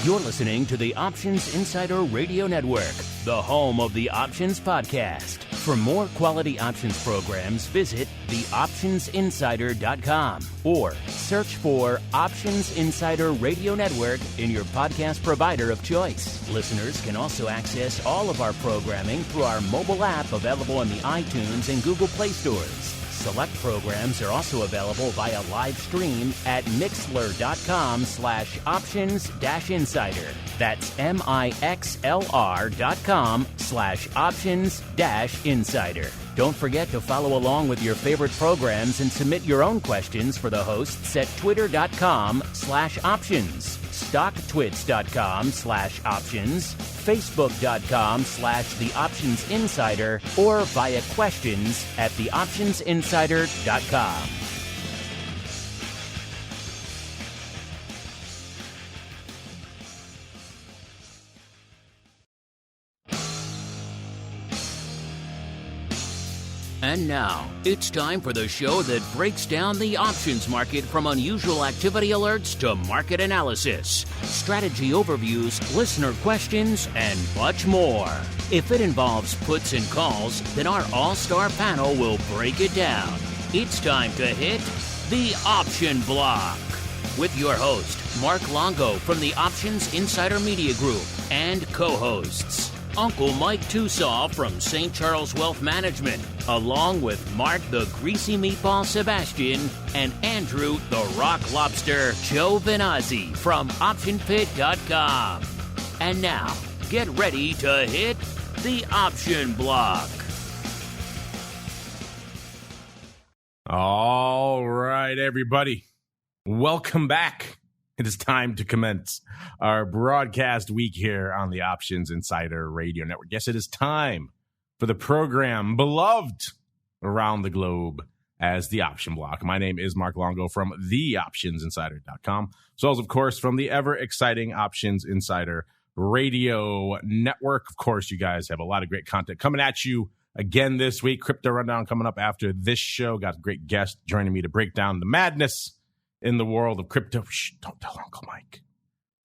You're listening to the Options Insider Radio Network, the home of the Options Podcast. For more quality options programs, visit theoptionsinsider.com or search for Options Insider Radio Network in your podcast provider of choice. Listeners can also access all of our programming through our mobile app available in the iTunes and Google Play stores. Select programs are also available via live stream at mixlr.com/options-insider. That's mixlr.com/options-insider. Don't forget to follow along with your favorite programs and submit your own questions for the hosts at twitter.com/options, stocktwits.com/options, facebook.com/theoptionsinsider, or via questions at theoptionsinsider.com. And now, it's time for the show that breaks down the options market from unusual activity alerts to market analysis, strategy overviews, listener questions, and much more. If it involves puts and calls, then our all-star panel will break it down. It's time to hit the Option Block with your host, Mark Longo from the Options Insider Media Group, and co-hosts, Uncle Mike TOSAW from St. Charles Wealth Management, along with Mark the Greasy Meatball Sebastian and Andrew the Rock Lobster Giovinazzi from OptionPit.com. And now, get ready to hit the Option Block. All right, everybody. Welcome back. It is time to commence our broadcast week here on the Options Insider Radio Network. Yes, it is time for the program beloved around the globe as the Option Block. My name is Mark Longo from theoptionsinsider.com, as well as, of course, from the ever-exciting Options Insider Radio Network. Of course, you guys have a lot of great content coming at you again this week. Crypto Rundown coming up after this show. Got a great guest joining me to break down the madness in the world of crypto. Shh, don't tell Uncle Mike.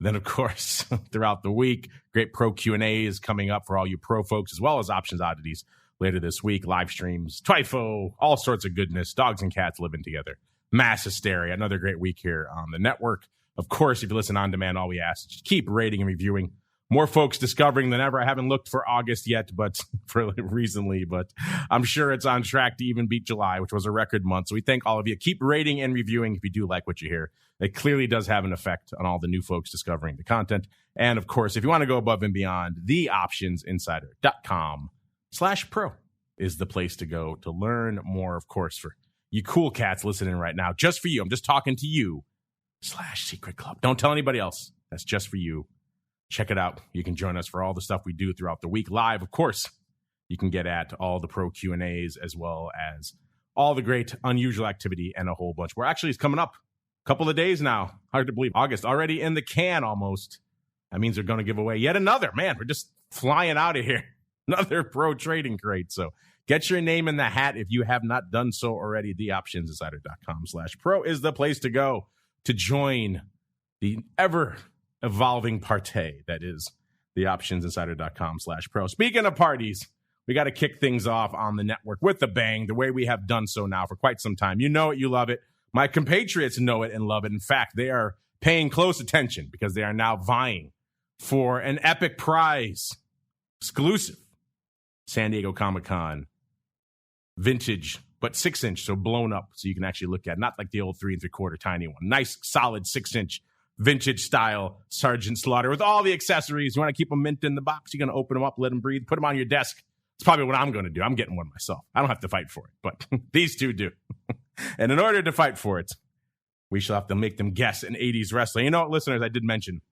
Then, of course, throughout the week, great pro Q&A is coming up for all you pro folks, as well as options oddities later this week. Live streams, TWIFO, all sorts of goodness. Dogs and cats living together. Mass hysteria. Another great week here on the network. Of course, if you listen on demand, all we ask is keep rating and reviewing. More folks discovering than ever. I haven't looked for August yet, but for recently, but I'm sure it's on track to even beat July, which was a record month. So we thank all of you. Keep rating and reviewing if you do like what you hear. It clearly does have an effect on all the new folks discovering the content. And of course, if you want to go above and beyond, theoptionsinsider.com/pro is the place to go to learn more. Of course, for you cool cats listening right now, just for you. I'm just talking to you /secret club. Don't tell anybody else. That's just for you. Check it out. You can join us for all the stuff we do throughout the week live. Of course, you can get at all the pro Q&As as well as all the great unusual activity and a whole bunch. We're actually, it's coming up a couple of days now. Hard to believe. August already in the can almost. That means they're going to give away yet another. Man, we're just flying out of here. Another pro trading crate. So get your name in the hat if you have not done so already. Theoptionsinsider.com/pro is the place to go to join the ever-evolving party that is theoptionsinsider.com/pro. Speaking of parties, we got to kick things off on the network with a bang, the way we have done so now for quite some time. You know it, you love it. My compatriots know it and love it. In fact, they are paying close attention because they are now vying for an epic prize, exclusive San Diego Comic-Con vintage, but 6-inch, so blown up, so you can actually look at it. Not like the old 3 3/4 tiny one. Nice, solid 6-inch vintage style Sergeant Slaughter with all the accessories. You want to keep them mint in the box, you're going to open them up, let them breathe, put them on your desk. It's probably what I'm going to do. I'm getting one myself. I don't have to fight for it, but these two do. And in order to fight for it, we shall have to make them guess an 80s wrestler. You know what, listeners, I did mention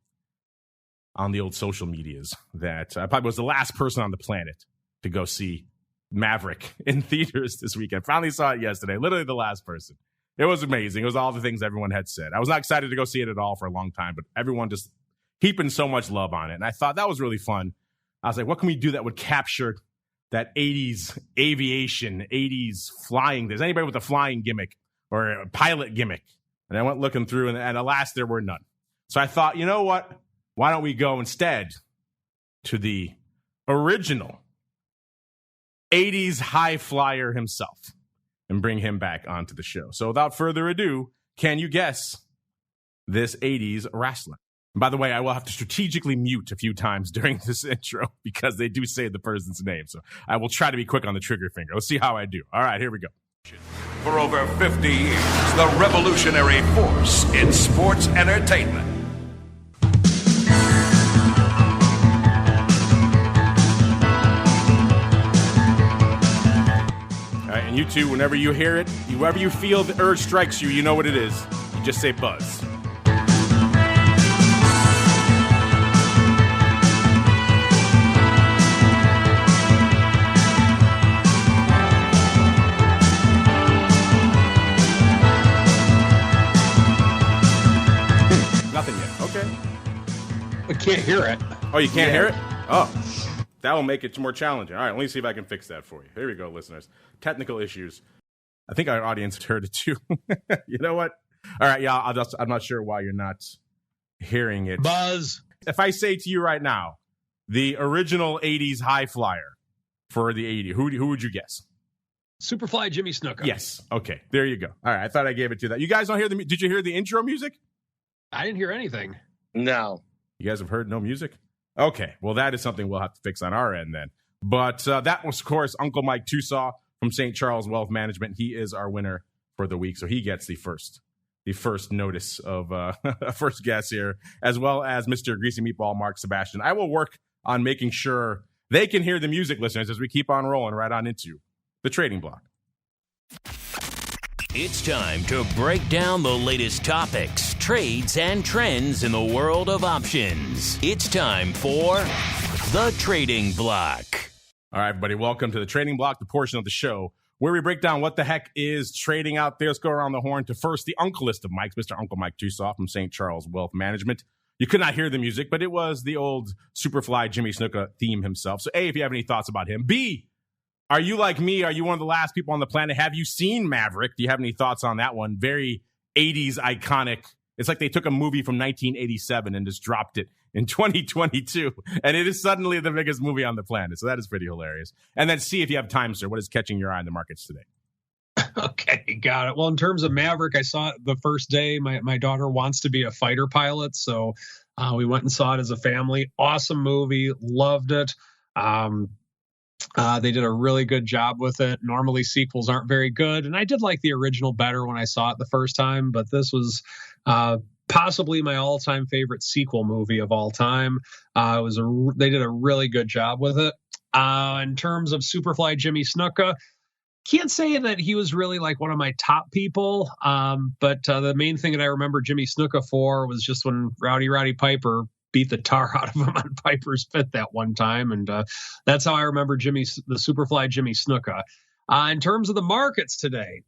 on the old social medias that I probably was the last person on the planet to go see Maverick in theaters this weekend. Finally saw it yesterday. Literally the last person. It was amazing. It was all the things everyone had said. I was not excited to go see it at all for a long time, but everyone just heaping so much love on it. And I thought that was really fun. I was like, what can we do that would capture that 80s aviation, 80s flying? There's anybody with a flying gimmick or a pilot gimmick? And I went looking through, and alas, there were none. So I thought, you know what? why don't we go instead to the original 80s high flyer himself and bring him back onto the show. So without further ado, can you guess this 80s wrestler? And by the way, I will have to strategically mute a few times during this intro because they do say the person's name. So I will try to be quick on the trigger finger. Let's see how I do. All right, here we go. For over 50 years, the revolutionary force in sports entertainment. All right, and you two, whenever you hear it, wherever you feel the urge strikes you, you know what it is. You just say buzz. Nothing yet. Okay. I can't hear it. Oh, you can't hear it? Oh, that will make it more challenging. All right, let me see if I can fix that for you. Here we go, listeners. Technical issues. I think our audience heard it too. You know what? All right, yeah, I'm not sure why you're not hearing it. Buzz. If I say to you right now, the original 80s high flyer for the 80s, who would you guess? Superfly Jimmy Snuka. Yes. Okay, there you go. All right, I thought I gave it to that. You guys don't hear did you hear the intro music? I didn't hear anything. No. You guys have heard no music? Okay, well, that is something we'll have to fix on our end then. But that was, of course, Uncle Mike TOSAW from St. Charles Wealth Management. He is our winner for the week, so he gets the first notice of first guess here, as well as Mr. Greasy Meatball Mark Sebastian. I will work on making sure they can hear the music, listeners, as we keep on rolling right on into the trading block. It's time to break down the latest topics, trades, and trends in the world of options. It's time for the Trading Block. All right, everybody, welcome to the Trading Block, the portion of the show where we break down what the heck is trading out there. Let's go around the horn to first the uncleist of Mike's, Mr. Uncle Mike TOSAW from St. Charles Wealth Management. You could not hear the music, but it was the old Superfly Jimmy Snuka theme himself. So A, if you have any thoughts about him. B, are you like me? Are you one of the last people on the planet? Have you seen Maverick? Do you have any thoughts on that one? Very 80s iconic. It's like they took a movie from 1987 and just dropped it in 2022. And it is suddenly the biggest movie on the planet. So that is pretty hilarious. And then C, if you have time, sir, what is catching your eye in the markets today? Okay, got it. Well, in terms of Maverick, I saw it the first day. My daughter wants to be a fighter pilot, so we went and saw it as a family. Awesome movie. Loved it. They did a really good job with it. Normally sequels aren't very good, and I did like the original better when I saw it the first time, but this was possibly my all-time favorite sequel movie of all time. They did a really good job with it. In terms of Superfly Jimmy Snuka, can't say that he was really like one of my top people, but the main thing that I remember Jimmy Snuka for was just when Rowdy Piper beat the tar out of him on Piper's Pit that one time, and that's how I remember the Superfly Jimmy Snuka. In terms of the markets today,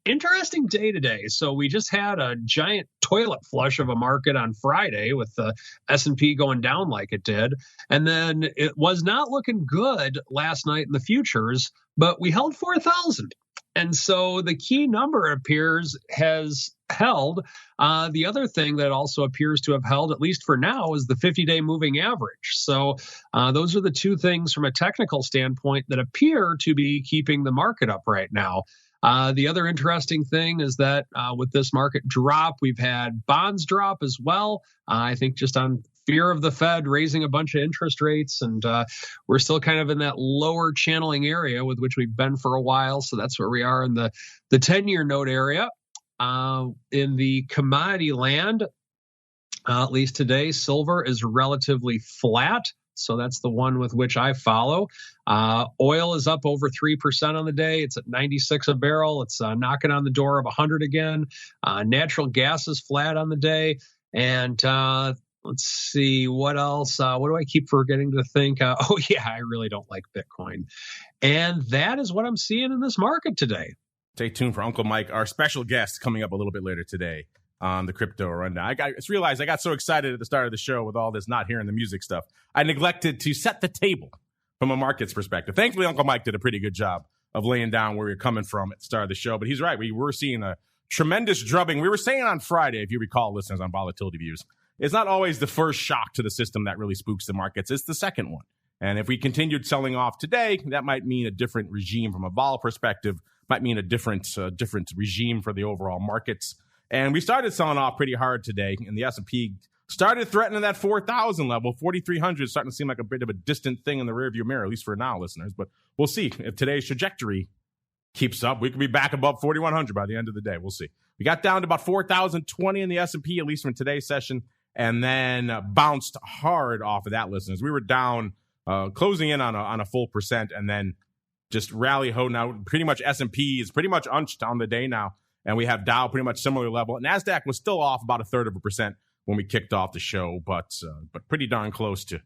interesting day today. So we just had a giant toilet flush of a market on Friday with the S&P going down like it did. And then it was not looking good last night in the futures, but we held 4,000. And so the key number has held. The other thing that also appears to have held, at least for now, is the 50-day moving average. So those are the two things from a technical standpoint that appear to be keeping the market up right now. The other interesting thing is that with this market drop, we've had bonds drop as well. I think just on fear of the Fed raising a bunch of interest rates, and we're still kind of in that lower channeling area with which we've been for a while. So that's where we are in the 10-year note area. In the commodity land, at least today, silver is relatively flat. So that's the one with which I follow. Oil is up over 3% on the day. It's at 96 a barrel. It's knocking on the door of 100 again. Natural gas is flat on the day. And let's see, what else? What do I keep forgetting to think? Oh, yeah, I really don't like Bitcoin. And that is what I'm seeing in this market today. Stay tuned for Uncle Mike, our special guest coming up a little bit later today on the Crypto Rundown. I just realized I got so excited at the start of the show with all this not hearing the music stuff. I neglected to set the table from a market's perspective. Thankfully, Uncle Mike did a pretty good job of laying down where we were coming from at the start of the show. But he's right. We were seeing a tremendous drubbing. We were saying on Friday, if you recall, listeners, on Volatility Views, it's not always the first shock to the system that really spooks the markets. It's the second one. And if we continued selling off today, that might mean a different regime from a vol perspective, might mean a different regime for the overall markets. And we started selling off pretty hard today, and the S&P started threatening that 4,000 level. 4,300 starting to seem like a bit of a distant thing in the rearview mirror, at least for now, listeners. But we'll see if today's trajectory keeps up. We could be back above 4,100 by the end of the day. We'll see. We got down to about 4,020 in the S&P, at least from today's session, and then bounced hard off of that, listeners. We were down, closing in on a full percent, and then just rally ho. Now, pretty much S&P is pretty much unched on the day now, and we have Dow pretty much similar level. NASDAQ was still off about 0.33% when we kicked off the show, but pretty darn close to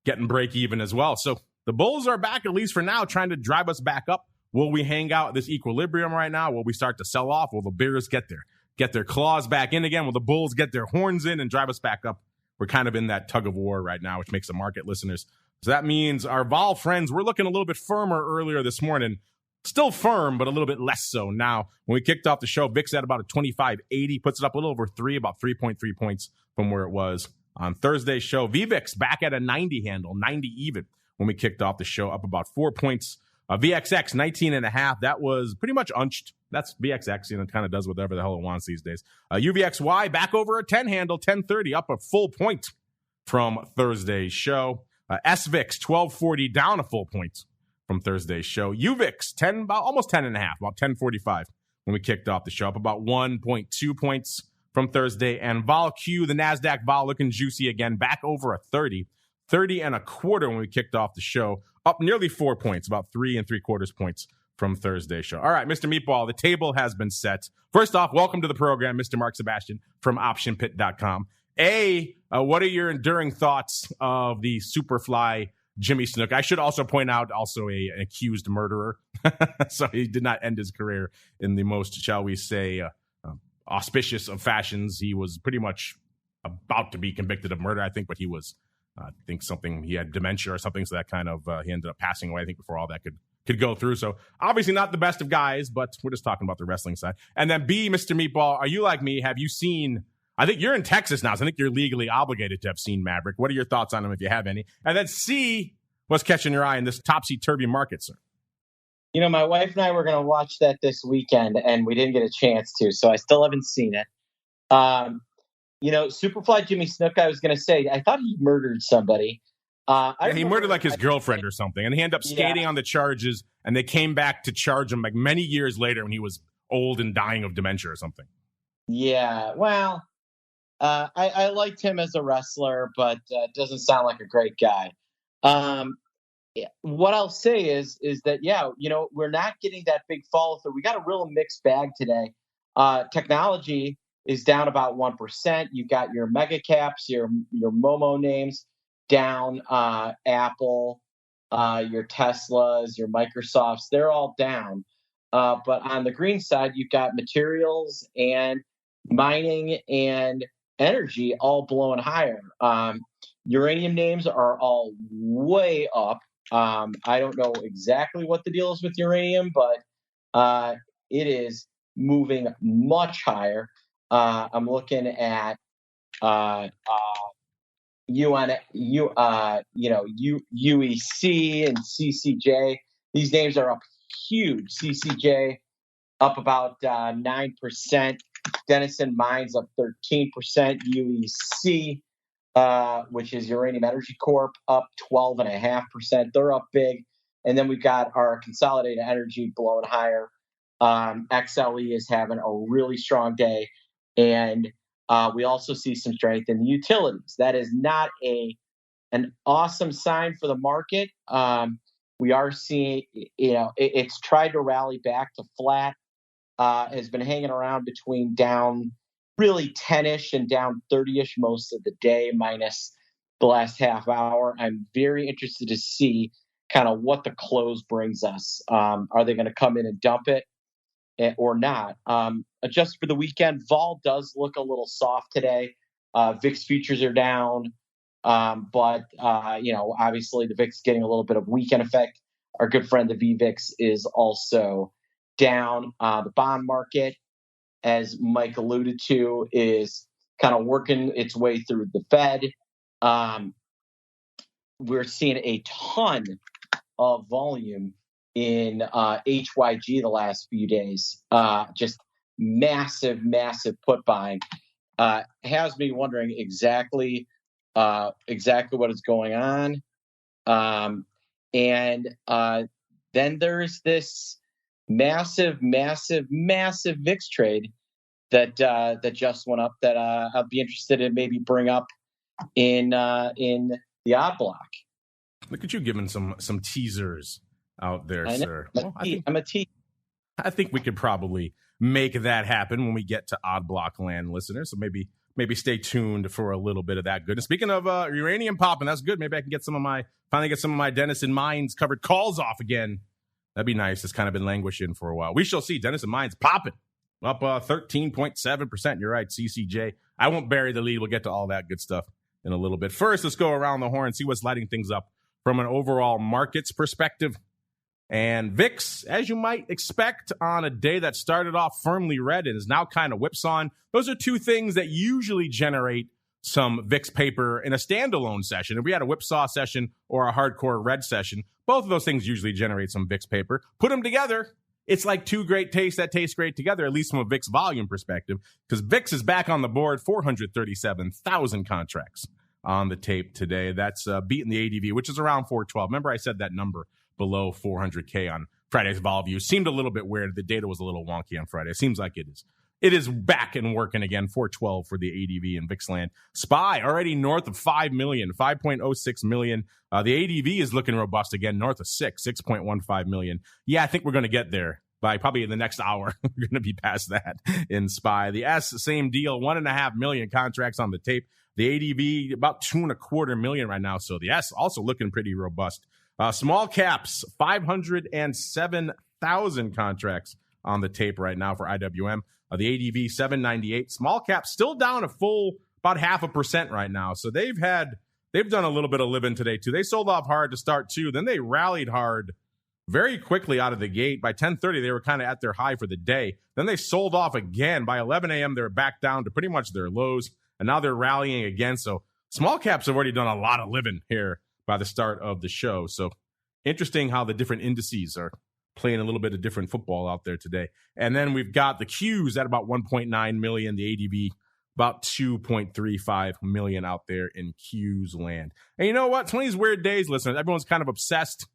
getting break even as well. So the bulls are back, at least for now, trying to drive us back up. Will we hang out at this equilibrium right now? Will we start to sell off? Will the bears get their claws back in again? Will the bulls get their horns in and drive us back up? We're kind of in that tug of war right now, which makes the market, listeners. So that means our vol friends, we're looking a little bit firmer earlier this morning. Still firm, but a little bit less so now. When we kicked off the show, VIX at about a 25.80, puts it up a little over 3, about 3.3 points from where it was on Thursday's show. VVIX back at a 90 handle, 90 even when we kicked off the show, up about 4 points. VXX, 19.5, that was pretty much unched. That's VXX, it kind of does whatever the hell it wants these days. UVXY back over a 10 handle, 10.30, up a full point from Thursday's show. SVIX, 12.40, down a full point from Thursday's show. UVIX, almost 10.5, about 10.45 when we kicked off the show, up about 1.2 points from Thursday. And VolQ, the NASDAQ vol, looking juicy again, back over a 30 and a quarter when we kicked off the show, up nearly 4 points, about 3 3/4 points from Thursday's show. All right, Mr. Meatball, the table has been set. First off, welcome to the program, Mr. Mark Sebastian from OptionPit.com. What are your enduring thoughts of the Superfly Jimmy Snuka? I should also point out an accused murderer. So he did not end his career in the most, shall we say, auspicious of fashions. He was pretty much about to be convicted of murder, I think, but he was, he had dementia or something. So that kind of, he ended up passing away, I think, before all that could go through. So obviously not the best of guys, but we're just talking about the wrestling side. And then B, Mr. Meatball, are you like me? Have you seen, I think you're in Texas now, so I think you're legally obligated to have seen Maverick. What are your thoughts on him if you have any? And then C, what's catching your eye in this topsy-turvy market, sir? My wife and I were going to watch that this weekend, and we didn't get a chance to, so I still haven't seen it. Superfly Jimmy Snuka, I was going to say, I thought he murdered somebody. He murdered like his girlfriend or something, and he ended up skating on the charges, and they came back to charge him like many years later when he was old and dying of dementia or something. Yeah, well, I liked him as a wrestler, but doesn't sound like a great guy. What I'll say is that, we're not getting that big follow through. We got a real mixed bag today. Technology is down about 1%. You've got your mega caps, your Momo names down, Apple, your Teslas, your Microsofts, they're all down. But on the green side, you've got materials and mining and energy all blowing higher. Uranium names are all way up. I don't know exactly what the deal is with uranium, but it is moving much higher. I'm looking at UEC and CCJ. These names are up huge. CCJ up about 9%. Denison Mines up 13%. UEC, which is Uranium Energy Corp, up 12.5%. They're up big. And then we've got our Consolidated Energy blowing higher. XLE is having a really strong day. And we also see some strength in the utilities. That is not an awesome sign for the market. We are seeing, it's tried to rally back to flat, has been hanging around between down really 10-ish and down 30-ish most of the day, minus the last half hour. I'm very interested to see kind of what the close brings us. Are they going to come in and dump it or not? Just for the weekend, vol does look a little soft today. VIX futures are down, but obviously the VIX getting a little bit of weekend effect. Our good friend the VVIX is also down. The bond market, as Mike alluded to, is kind of working its way through the Fed. We're seeing a ton of volume in HYG the last few days. Just massive put buying. Has me wondering exactly what is going on. And then there's this massive VIX trade that just went up that I'll be interested in maybe bring up in the odd block. Look at you giving some teasers out there, sir. I'm a teaser. I think we could probably make that happen when we get to odd block land, listeners. So maybe stay tuned for a little bit of that goodness. Speaking of uranium popping, that's good. Maybe I can finally get some of my Denison Mines covered calls off again. That'd be nice. It's kind of been languishing for a while. We shall see. Denison Mines popping up 13.7%. You're right, CCJ. I won't bury the lead. We'll get to all that good stuff in a little bit. First, let's go around the horn, see what's lighting things up from an overall markets perspective. And VIX, as you might expect on a day that started off firmly red and is now kind of whipsawing, those are two things that usually generate some VIX paper in a standalone session. If we had a whipsaw session or a hardcore red session, both of those things usually generate some VIX paper. Put them together, it's like two great tastes that taste great together, at least from a VIX volume perspective, because VIX is back on the board, 437,000 contracts on the tape today. That's beating the ADV, which is around 412. Remember I said that number below 400K on Friday's vol view. Seemed a little bit weird. The data was a little wonky on Friday. It seems like it is. It is back and working again. 412 for the ADV in VIX land. SPY already north of 5 million, 5.06 million. The ADV is looking robust again, north of 6.15 million. Yeah, I think we're going to get there by probably in the next hour. We're going to be past that in SPY. The S, same deal, 1.5 million contracts on the tape. The ADV, about 2.25 million right now. So the S also looking pretty robust. Small caps, 507,000 contracts on the tape right now for IWM. The ADV, 798. Small caps still down a full about 0.5% right now. So they've done a little bit of living today too. They sold off hard to start too. Then they rallied hard very quickly out of the gate. By 10:30, they were kind of at their high for the day. Then they sold off again. By 11 a.m., they were back down to pretty much their lows. And now they're rallying again. So small caps have already done a lot of living here by the start of the show. So interesting how the different indices are playing a little bit of different football out there today. And then we've got the Qs at about 1.9 million, the ADV about 2.35 million out there in Qs land. And you know what? It's one of these weird days, listeners. Everyone's kind of obsessed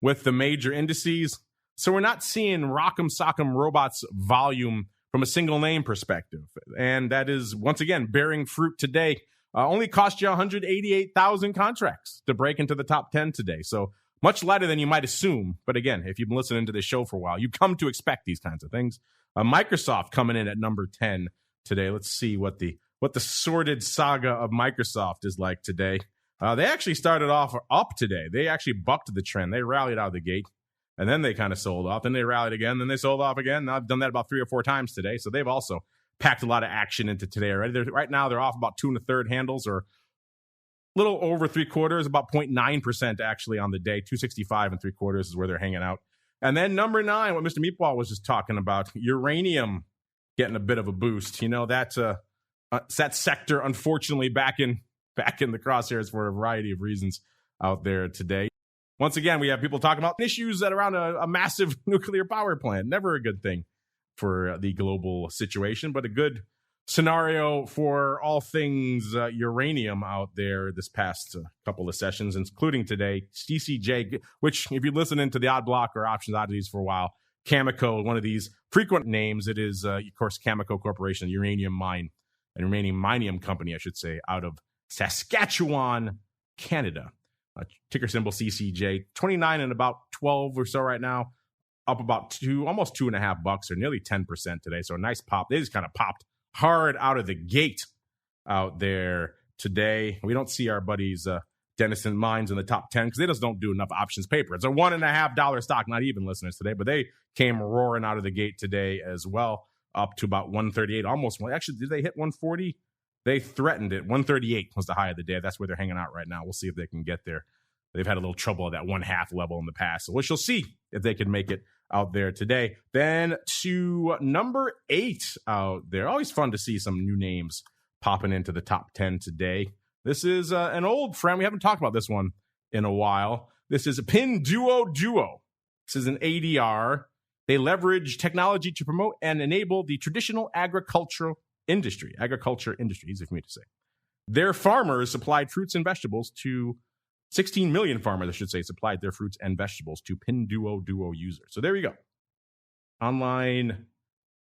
with the major indices. So we're not seeing Rock'em Sock'em Robots volume from a single name perspective. And that is, once again, bearing fruit today. Only cost you 188,000 contracts to break into the top 10 today. So much lighter than you might assume. But again, if you've been listening to this show for a while, you come to expect these kinds of things. Microsoft coming in at number 10 today. Let's see what the sordid saga of Microsoft is like today. They actually started off up today. They actually bucked the trend. They rallied out of the gate. And then they kind of sold off. Then they rallied again. Then they sold off again. Now I've done that about 3 or 4 times today. So they've also packed a lot of action into today already. Right now, they're off about 2 1/3 handles, or a little over 3/4, about 0.9% actually on the day. 265 3/4 is where they're hanging out. And then number 9, what Mr. Meatball was just talking about, uranium getting a bit of a boost. You know, that's that sector, unfortunately, back in the crosshairs for a variety of reasons out there today. Once again, we have people talking about issues that around a massive nuclear power plant. Never a good thing for the global situation, but a good scenario for all things uranium out there this past couple of sessions, including today. CCJ, which if you're listening to the Odd Block or Options Oddities for a while, Cameco, one of these frequent names. It is, of course, Cameco Corporation, uranium mine, and uranium mining company, I should say, out of Saskatchewan, Canada. Ticker symbol CCJ, 29 and about 12 or so right now, up about almost $2.50 or nearly 10% today. So a nice pop. They just kind of popped hard out of the gate out there today. We don't see our buddies Denison Mines in the top 10 because they just don't do enough options paper. It's a $1.50 stock, not even listeners today, but they came roaring out of the gate today as well, up to about 138, almost. Actually, did they hit 140? They threatened it. 138 was the high of the day. That's where they're hanging out right now. We'll see if they can get there. They've had a little trouble at that 1/2 level in the past. So we shall see if they can make it out there today. Then to number 8 out there. Always fun to see some new names popping into the top 10 today. This is an old friend. We haven't talked about this one in a while. This is a Pinduoduo. This is an ADR. They leverage technology to promote and enable the traditional agriculture industry. Easy for me to say. Their farmers supplied fruits and vegetables to 16 million farmers, I should say, supplied their fruits and vegetables to Pinduoduo users. So there you go. Online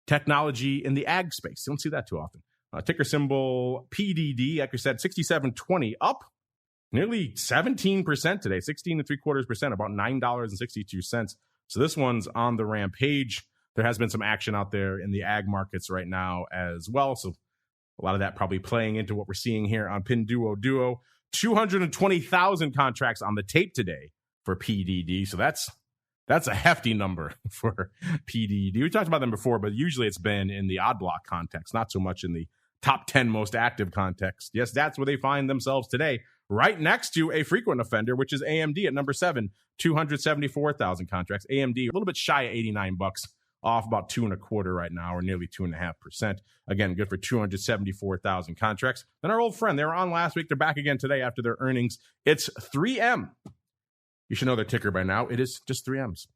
technology in the ag space. You don't see that too often. Ticker symbol PDD, like I said, 6720, up nearly 17% today, 16.75%, about $9.62. So this one's on the rampage. There has been some action out there in the ag markets right now as well. So a lot of that probably playing into what we're seeing here on Pinduoduo. 220,000 contracts on the tape today for PDD. So that's a hefty number for PDD. We talked about them before, but usually it's been in the odd block context, not so much in the top 10 most active context. Yes, that's where they find themselves today, right next to a frequent offender, which is AMD at number 7, 274,000 contracts. AMD a little bit shy of $89, off about 2.25 right now, or nearly 2.5%. Again, good for 274,000 contracts. Then our old friend, they were on last week. They're back again today after their earnings. It's 3M. You should know their ticker by now. It is just 3Ms.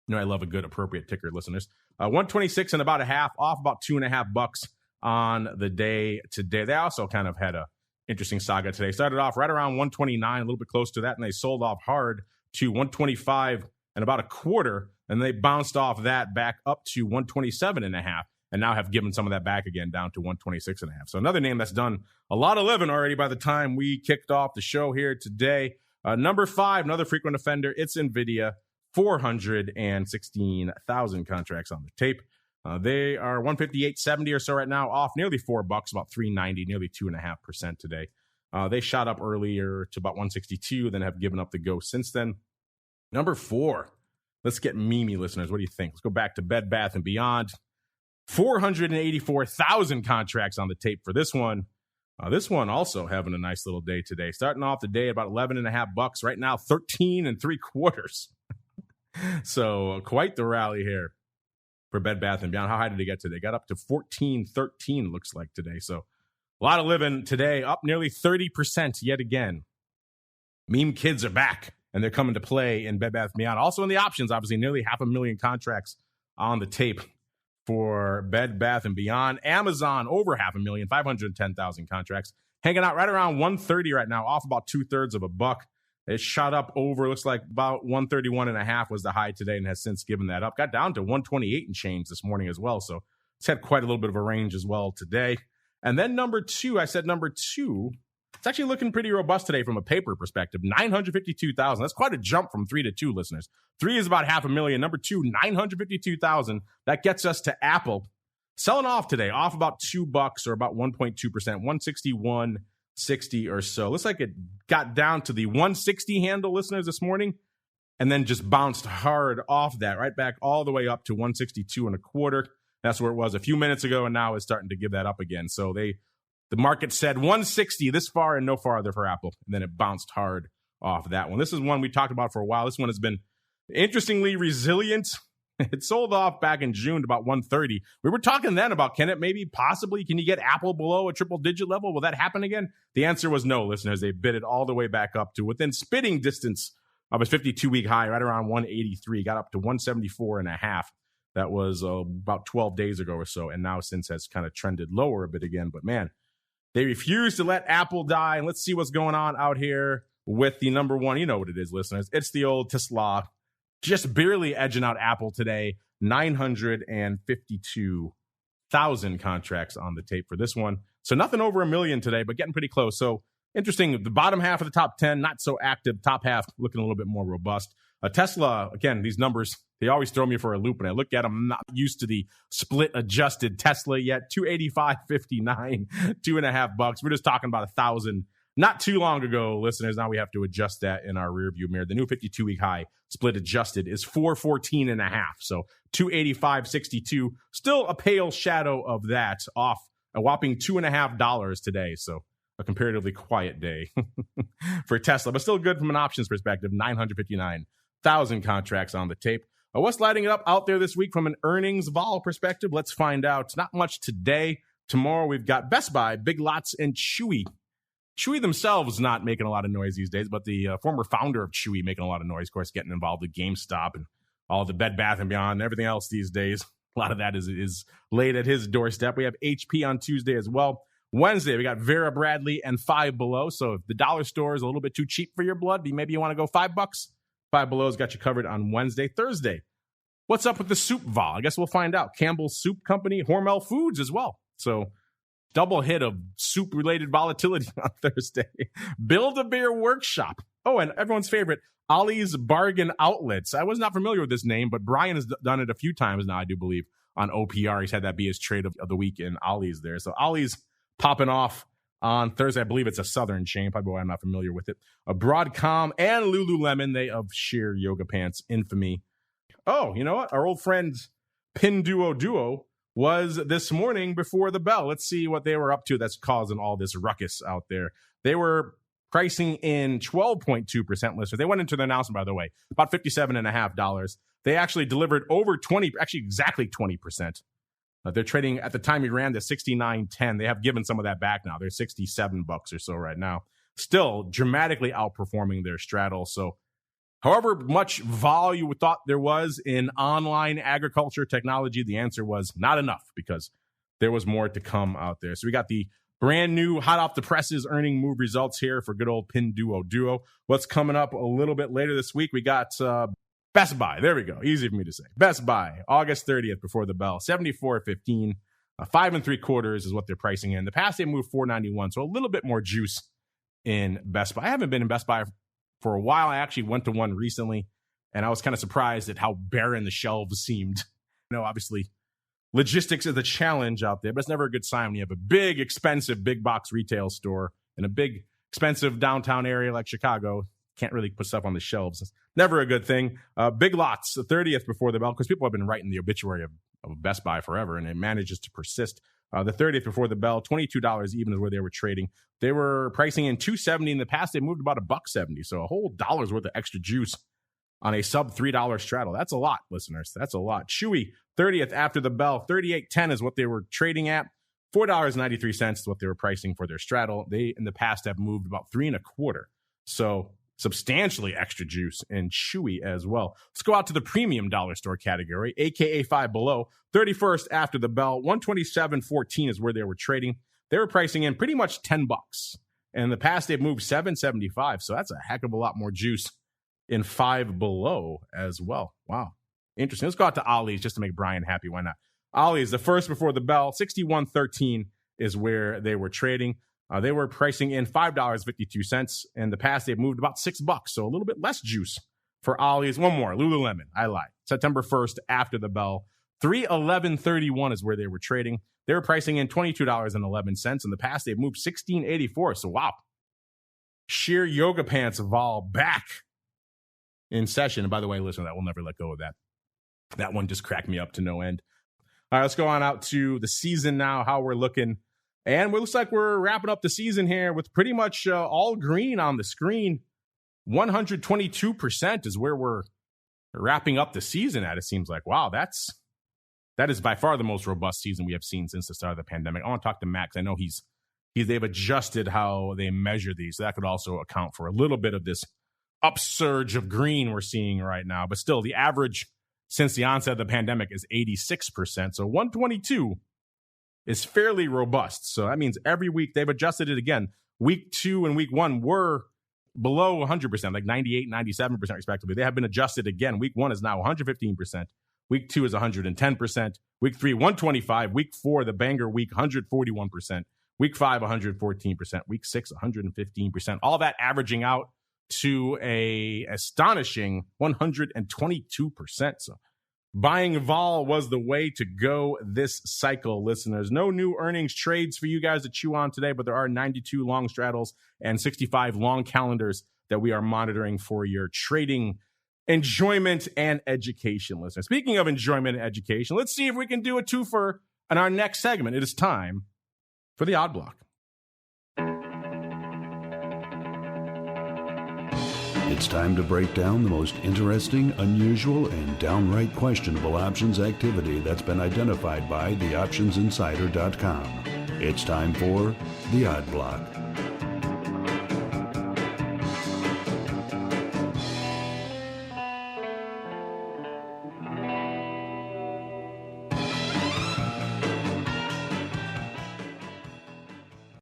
You know, I love a good, appropriate ticker, listeners. 126 and about a half, off about $2.50 on the day today. They also kind of had a interesting saga today. Started off right around 129, a little bit close to that, and they sold off hard to 125 and about a quarter, and they bounced off that back up to 127 and a half, and now have given some of that back again down to 126 and a half. So another name that's done a lot of living already by the time we kicked off the show here today. Number 5, another frequent offender, it's NVIDIA, 416,000 contracts on the tape. They are 158.70 or so right now, off nearly $4, about $3.90, nearly 2.5% today. They shot up earlier to about 162, then have given up the ghost since then. Number 4, let's get memey, listeners. What do you think? Let's go back to Bed Bath & Beyond. 484,000 contracts on the tape for this one. This one also having a nice little day today. Starting off the day about $11.50. Right now, 13.75. So quite the rally here for Bed Bath & Beyond. How high did they get today? Got up to 14.13, looks like today. So a lot of living today, up nearly 30% yet again. Meme kids are back, and they're coming to play in Bed Bath & Beyond. Also in the options, obviously, nearly 500,000 contracts on the tape for Bed Bath & Beyond. Amazon, over 500,000, 510,000 contracts. Hanging out right around 130 right now, off about $0.00 It shot up over, looks like about 131.5 was the high today, and has since given that up. Got down to 128 and change this morning as well. So it's had quite a little bit of a range as well today. And then number 2, I said number 2, it's actually looking pretty robust today from a paper perspective. 952,000. That's quite a jump from 3 to 2, listeners. 3 is about 500,000. Number 2, 952,000. That gets us to Apple. Selling off today, off about $2 or about 1.2%, 161.60 or so. Looks like it got down to the 160 handle, listeners, this morning, and then just bounced hard off that, right back all the way up to 162.25. That's where it was a few minutes ago, and now it's starting to give that up again. So the market said 160 this far and no farther for Apple, and then it bounced hard off that one. This is one we talked about for a while. This one has been interestingly resilient. It sold off back in June to about 130. We were talking then about, can you get Apple below a triple-digit level? Will that happen again? The answer was no, listeners. They bid it all the way back up to within spitting distance of a 52-week high, right around 183, got up to 174.5. That was about 12 days ago or so, and now since has kind of trended lower a bit again. But man, they refuse to let Apple die. And let's see what's going on out here with the number 1. You know what it is, listeners. It's the old TSLA, just barely edging out Apple today. 952,000 contracts on the tape for this one. So nothing over 1 million today, but getting pretty close. So interesting. The bottom half of the top 10, not so active. Top half looking a little bit more robust. Tesla, again, these numbers, they always throw me for a loop. And I look at them, I'm not used to the split adjusted Tesla yet. 285.59, $2.50. We're just talking about 1,000 not too long ago, listeners. Now we have to adjust that in our rearview mirror. The new 52-week high split adjusted is 414.5. So 285.62, still a pale shadow of that, off a whopping $2.50 today. So a comparatively quiet day for Tesla, but still good from an options perspective. 959,000 contracts on the tape. What's lighting it up out there this week from an earnings vol perspective? Let's find out. Not much today. Tomorrow we've got Best Buy, Big Lots, and CHWY. CHWY themselves not making a lot of noise these days, but the former founder of CHWY making a lot of noise, of course, getting involved with GameStop and all the Bed Bath & Beyond and everything else these days. A lot of that is laid at his doorstep. We have HP on Tuesday as well. Wednesday, we got Vera Bradley and Five Below. So if the dollar store is a little bit too cheap for your blood, maybe you want to go $5. Five Below's got you covered on Wednesday. Thursday, what's up with the soup vol? I guess we'll find out. Campbell's Soup Company, Hormel Foods as well. So double hit of soup-related volatility on Thursday. Build-A-Bear Workshop. Oh, and everyone's favorite, Ollie's Bargain Outlets. I was not familiar with this name, but Brian has done it a few times now, I do believe, on OPR. He's had that be his trade of the week in Ollie's there. So Ollie's popping off on Thursday. I believe it's a Southern chain. Probably why I'm not familiar with it. Broadcom and Lululemon, they of sheer yoga pants infamy. Oh, you know what? Our old friend Pinduoduo was this morning before the bell. Let's see what they were up to that's causing all this ruckus out there. They were pricing in 12.2% listeners. They went into the announcement, by the way, about $57.50. They actually delivered over 20, actually exactly 20%. They're trading at the time he ran to $69.10. They have given some of that back now. They're $67 or so right now. Still dramatically outperforming their straddle. So however much volume we thought there was in online agriculture technology, the answer was not enough because there was more to come out there. So we got the brand new hot off the presses earning move results here for good old Pinduoduo. What's coming up a little bit later this week? We got Best Buy. There we go. Easy for me to say. Best Buy, August 30th before the bell, $74.15. 5 3/4 is what they're pricing in. The past they moved $4.91, so a little bit more juice in Best Buy. I haven't been in Best Buy for a while. I actually went to one recently, and I was kind of surprised at how barren the shelves seemed. You know, obviously, logistics is a challenge out there, but it's never a good sign when you have a big, expensive, big box retail store in a big, expensive downtown area like Chicago. Can't really put stuff on the shelves. It's never a good thing. Big Lots, the 30th before the bell, because people have been writing the obituary of Best Buy forever, and it manages to persist. The 30th before the bell, $22 even is where they were trading. They were pricing in $2.70. In the past, they moved about $1.70, so a whole dollar's worth of extra juice on a sub $3 straddle. That's a lot, listeners. That's a lot. CHWY, 30th after the bell, $38.10 is what they were trading at. $4.93 is what they were pricing for their straddle. They, in the past, have moved about 3 1/4. So substantially extra juice in CHWY as well. Let's go out to the premium dollar store category, aka Five Below. 31st after the bell, $127.14 is where they were trading. They were pricing in pretty much $10. And in the past, they've moved $7.75. So that's a heck of a lot more juice in Five Below as well. Wow. Interesting. Let's go out to Ollie's just to make Brian happy. Why not? Ollie's, the first before the bell, $61.13 is where they were trading. They were pricing in $5.52. In the past, they've moved about $6, so a little bit less juice for Ollie's. One more, Lululemon. I lied. September 1st after the bell, $311.31 is where they were trading. They were pricing in $22.11. In the past, they've moved $16.84. So wow, sheer yoga pants vol back in session. And by the way, listen, that will never let go of that. That one just cracked me up to no end. All right, let's go on out to the season now. How we're looking. And it looks like we're wrapping up the season here with pretty much all green on the screen. 122% is where we're wrapping up the season at. It seems like, wow, that is by far the most robust season we have seen since the start of the pandemic. I want to talk to Max. I know they've adjusted how they measure these. So that could also account for a little bit of this upsurge of green we're seeing right now. But still, the average since the onset of the pandemic is 86%. So 122 is fairly robust. So that means every week they've adjusted it again. Week 2 and week 1 were below 100%, like 98, 97% respectively. They have been adjusted again. Week 1 is now 115%. Week 2 is 110%. Week 3, 125. Week 4, the banger week, 141%. Week 5, 114%. Week 6, 115%. All that averaging out to a astonishing 122%. So buying vol was the way to go this cycle, listeners. No new earnings trades for you guys to chew on today, but there are 92 long straddles and 65 long calendars that we are monitoring for your trading enjoyment and education, listeners. Speaking of enjoyment and education, let's see if we can do a twofer in our next segment. It is time for the Odd Block. It's time to break down the most interesting, unusual, and downright questionable options activity that's been identified by theoptionsinsider.com. It's time for the Odd Block.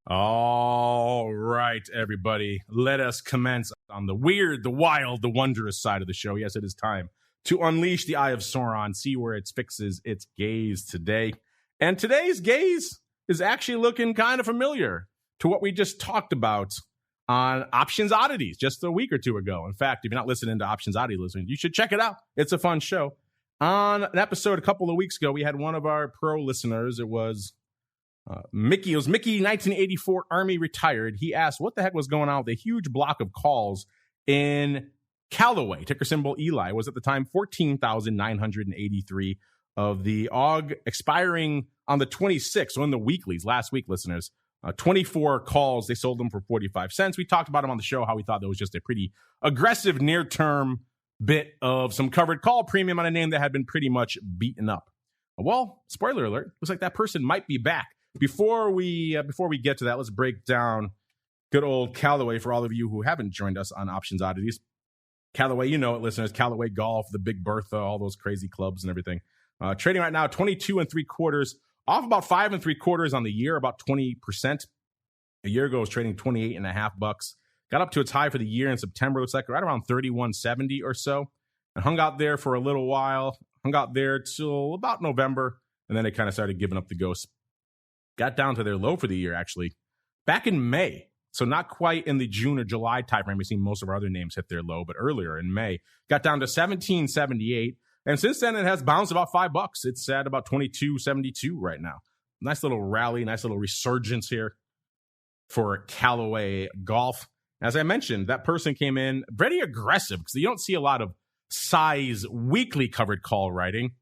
All right, everybody, let us commence on the weird, the wild, the wondrous side of the show. Yes, it is time to unleash the eye of Sauron, see where it fixes its gaze today. And today's gaze is actually looking kind of familiar to what we just talked about on Options Oddities just a week or two ago. In fact, if you're not listening to Options Oddity listening, you should check it out. It's a fun show. On an episode a couple of weeks ago, we had one of our pro listeners. It was Mickey. It was Mickey, 1984 Army retired. He asked what the heck was going on with a huge block of calls in Callaway. Ticker symbol Eli was at the time 14,983 of the AUG expiring on the 26th. So in the weeklies last week, listeners, 24 calls. They sold them for 45 cents. We talked about them on the show, how we thought that was just a pretty aggressive near-term bit of some covered call premium on a name that had been pretty much beaten up. Well, spoiler alert, looks like that person might be back. Before we get to that, let's break down good old Callaway for all of you who haven't joined us on Options Oddities. Callaway, you know it, listeners. Callaway Golf, the Big Bertha, all those crazy clubs and everything. Trading right now 22 3/4, off about 5 3/4 on the year, about 20%. A year ago, it was trading $28.50. Got up to its high for the year in September. Looks like right around 31.70 or so, and hung out there for a little while. Hung out there till about November, and then they kind of started giving up the ghost. Got down to their low for the year, actually, back in May. So not quite in the June or July timeframe. We've seen most of our other names hit their low, but earlier in May, got down to 17.78. And since then, it has bounced about $5. It's at about 22.72 right now. Nice little rally, nice little resurgence here for Callaway Golf. As I mentioned, that person came in very aggressive because you don't see a lot of size weekly covered call writing.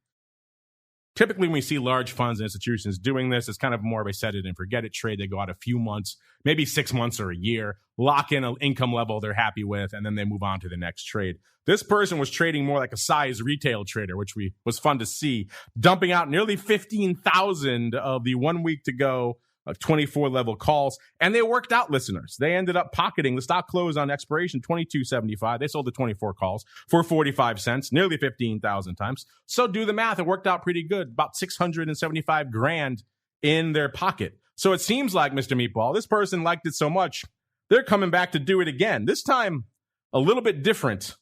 Typically, when we see large funds and institutions doing this, it's kind of more of a set it and forget it trade. They go out a few months, maybe 6 months or a year, lock in an income level they're happy with, and then they move on to the next trade. This person was trading more like a size retail trader, which was fun to see, dumping out nearly 15,000 of the 1 week to go 24 level calls, and they worked out, listeners. They ended up pocketing the stock close on expiration $22.75. They sold the 24 calls for 45 cents, nearly 15,000 times. So do the math. It worked out pretty good, about 675 grand in their pocket. So it seems like, Mr. Meatball, this person liked it so much, they're coming back to do it again. This time, a little bit different.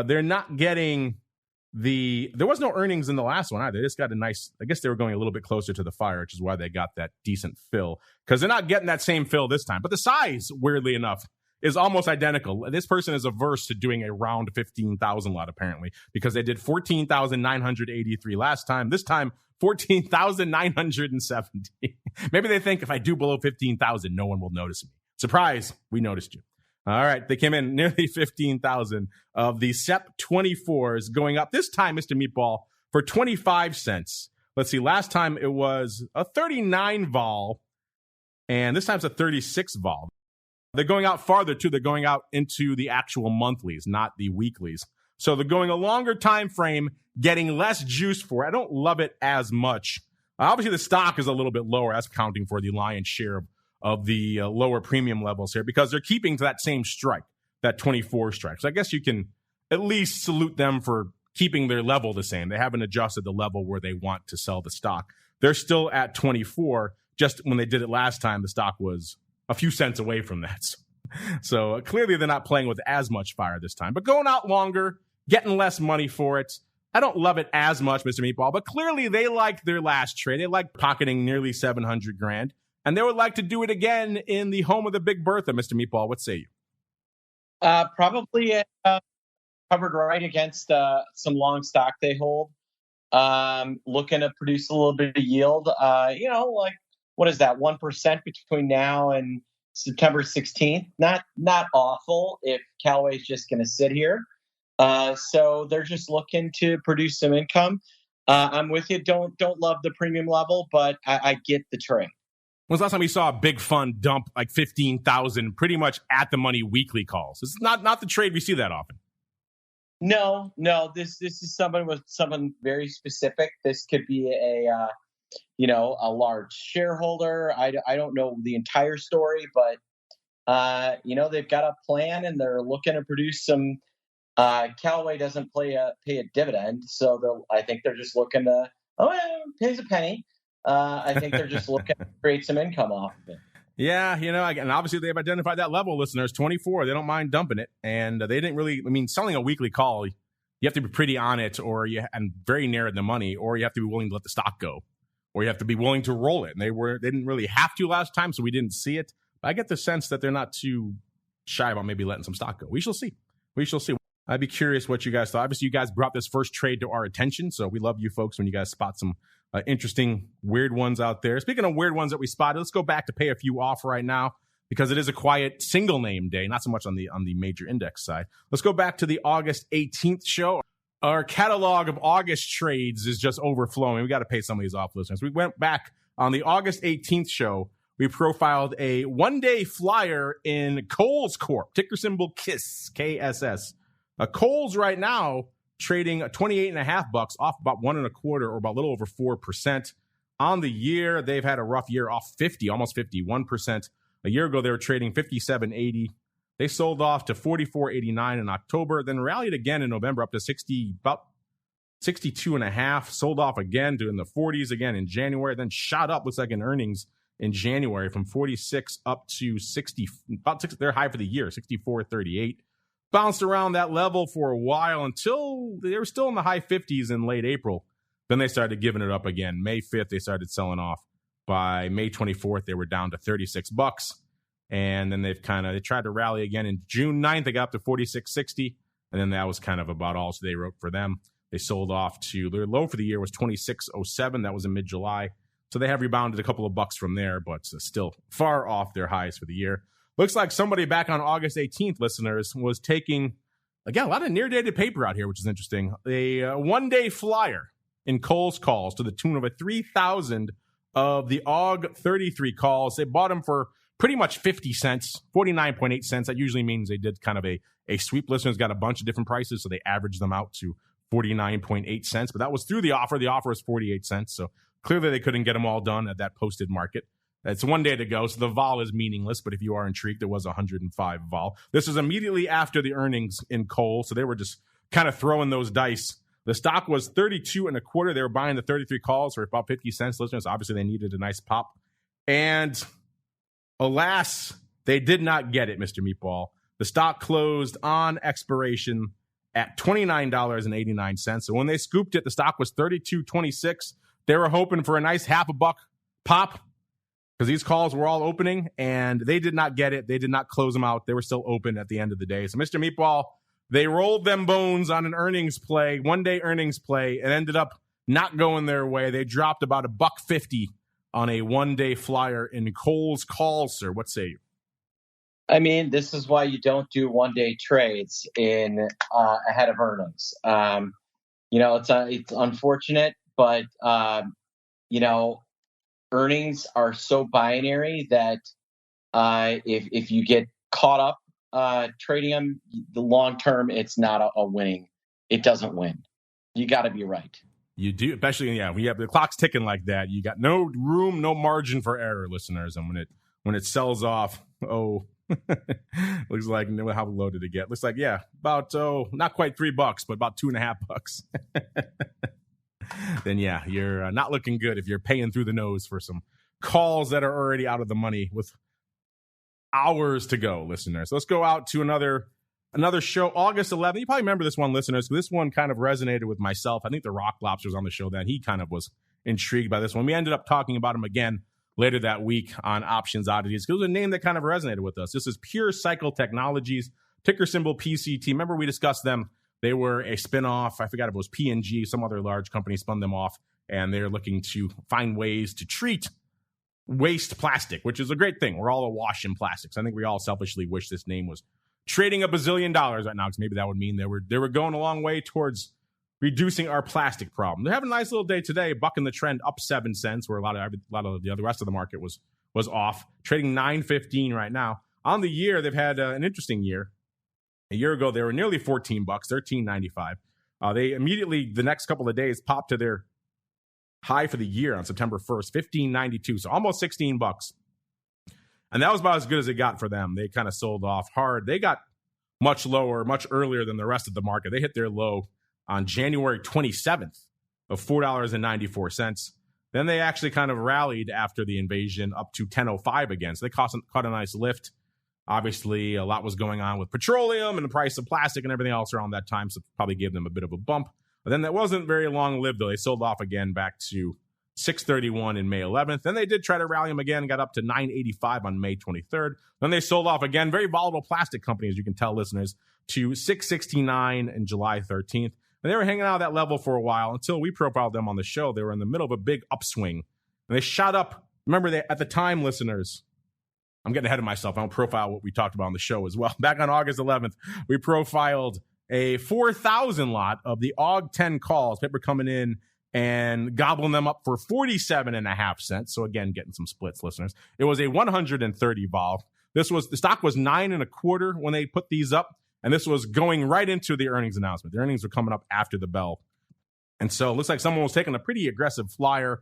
They're not getting there was no earnings in the last one either. They just got a nice, I guess they were going a little bit closer to the fire, which is why they got that decent fill, because they're not getting that same fill this time. But the size, weirdly enough, is almost identical. This person is averse to doing a round 15,000 lot, apparently, because they did 14,983 last time. This time, 14,970. Maybe they think if I do below 15,000, no one will notice me. Surprise, we noticed you. All right, they came in nearly 15,000 of the SEP 24s going up. This time, Mr. Meatball, for 25 cents. Let's see, last time it was a 39 vol, and this time it's a 36 vol. They're going out farther, too. They're going out into the actual monthlies, not the weeklies. So they're going a longer time frame, getting less juice for it. I don't love it as much. Obviously, the stock is a little bit lower. That's counting for the lion's share of the lower premium levels here, because they're keeping to that same strike, that 24 strike. So I guess you can at least salute them for keeping their level the same. They haven't adjusted the level where they want to sell the stock. They're still at 24. Just when they did it last time, the stock was a few cents away from that. So clearly they're not playing with as much fire this time, but going out longer, getting less money for it. I don't love it as much, Mr. Meatball, but clearly they liked their last trade. They liked pocketing nearly 700 grand. And they would like to do it again in the home of the Big Bertha, Mr. Meatball. What say you? Probably covered right against some long stock they hold. Looking to produce a little bit of yield. Like, what is that, 1% between now and September 16th? Not awful if Callaway's just going to sit here. So they're just looking to produce some income. I'm with you. Don't love the premium level, but I get the trade. When's the last time we saw a big fund dump like 15,000 pretty much at the money weekly calls? It's not the trade we see that often. No. This is someone with someone very specific. This could be a a large shareholder. I don't know the entire story, but they've got a plan and they're looking to produce some. CHWY doesn't pay a dividend, so I think they're just looking to pays a penny. I think they're just looking to create some income off of it. Yeah, and obviously they've identified that level, listeners, 24. They don't mind dumping it, and they didn't really. I mean, selling a weekly call, you have to be pretty on it, and very near the money, or you have to be willing to let the stock go, or you have to be willing to roll it. And they didn't really have to last time, so we didn't see it. But I get the sense that they're not too shy about maybe letting some stock go. We shall see. I'd be curious what you guys thought. Obviously, you guys brought this first trade to our attention, so we love you folks when you guys spot some interesting, weird ones out there. Speaking of weird ones that we spotted, let's go back to pay a few off right now because it is a quiet single name day, not so much on the major index side. Let's go back to the August 18th show. Our catalog of August trades is just overflowing. We got to pay some of these off, listeners. We went back on the August 18th show. We profiled a one-day flyer in Kohl's Corp, ticker symbol KISS, KSS. Kohl's right now trading $28.50, off about 1.25 or about a little over 4%. On the year, they've had a rough year, off 50, almost 51%. A year ago, they were trading $57.80. They sold off to $44.89 in October, then rallied again in November up to about 62.5. Sold off again to in the 40s again in January, then shot up, looks like in earnings in January from 46 up to 60, about 60, their high for the year, 64.38. Bounced around that level for a while until they were still in the high 50s in late April. Then they started giving it up again. May 5th, they started selling off. By May 24th, they were down to $36. And then they tried to rally again in June 9th. They got up to $46.60. And then that was kind of about all they wrote for them. They sold off to their low for the year was $26.07. That was in mid-July. So they have rebounded a couple of bucks from there, but still far off their highs for the year. Looks like somebody back on August 18th, listeners, was taking, again, a lot of near-dated paper out here, which is interesting. A one-day flyer in Kohl's calls to the tune of 3,000 of the AUG 33 calls. They bought them for pretty much 50 cents, 49.8 cents. That usually means they did kind of a sweep. Listeners got a bunch of different prices, so they averaged them out to 49.8 cents. But that was through the offer. The offer was 48 cents, so clearly they couldn't get them all done at that posted market. It's one day to go, so the vol is meaningless, but if you are intrigued, there was 105 vol. This was immediately after the earnings in Kohl, so they were just kind of throwing those dice. The stock was 32.25. They were buying the 33 calls for about 50 cents, listeners. Obviously, they needed a nice pop. And alas, they did not get it, Mr. Meatball. The stock closed on expiration at $29.89. So when they scooped it, the stock was $32.26. They were hoping for a nice $0.50 pop, because these calls were all opening, and they did not get it. They did not close them out. They were still open at the end of the day. So, Mr. Meatball, they rolled them bones on an earnings play, one-day earnings play, and ended up not going their way. They dropped about $1.50 on a one-day flyer in Kohl's calls, sir. What say you? I mean, this is why you don't do one-day trades in ahead of earnings. It's unfortunate, but earnings are so binary that if you get caught up trading them, the long term, it's not a winning. It doesn't win. You got to be right. You do, especially when you have the clock's ticking like that. You got no room, no margin for error, listeners. And when it sells off, looks like how low did it get? Looks like about not quite $3, but about $2.50. Then you're not looking good if you're paying through the nose for some calls that are already out of the money with hours to go, listeners. Let's go out to another show, August 11th. You probably remember this one, listeners, because this one kind of resonated with myself. I think the Rock Lobster was on the show then. He kind of was intrigued by this one. We ended up talking about him again later that week on Options Oddities, because it was a name that kind of resonated with us. This is Pure Cycle Technologies, ticker symbol PCT. Remember we discussed them. They were a spinoff. I forgot if it was P&G. Some other large company spun them off, and they're looking to find ways to treat waste plastic, which is a great thing. We're all awash in plastics. I think we all selfishly wish this name was trading $1 bazillion right now, because maybe that would mean they were going a long way towards reducing our plastic problem. They're having a nice little day today, bucking the trend, up 7 cents, where a lot of the other rest of the market was off, trading $9.15 right now. On the year, they've had an interesting year. A year ago, they were nearly $14, $13.95. They immediately, the next couple of days, popped to their high for the year on September 1st, $15.92, so almost $16. And that was about as good as it got for them. They kind of sold off hard. They got much lower, much earlier than the rest of the market. They hit their low on January 27th of $4.94. Then they actually kind of rallied after the invasion up to $10.05 again. So they caught a nice lift. Obviously, a lot was going on with petroleum and the price of plastic and everything else around that time, so probably gave them a bit of a bump. But then that wasn't very long-lived, though. They sold off again back to $6.31 in May 11th. Then they did try to rally them again, got up to $9.85 on May 23rd. Then they sold off again, very volatile plastic company, as you can tell, listeners, to $6.69 in July 13th. And they were hanging out at that level for a while until we profiled them on the show. They were in the middle of a big upswing. And they shot up. Remember, at the time, listeners, I'm getting ahead of myself. I don't profile what we talked about on the show as well. Back on August 11th, we profiled a 4,000 lot of the AUG 10 calls, paper coming in and gobbling them up for 47.5 cents. So again, getting some splits, listeners. It was a 130 vol. The stock was 9.25 when they put these up, and this was going right into the earnings announcement. The earnings were coming up after the bell. And so it looks like someone was taking a pretty aggressive flyer,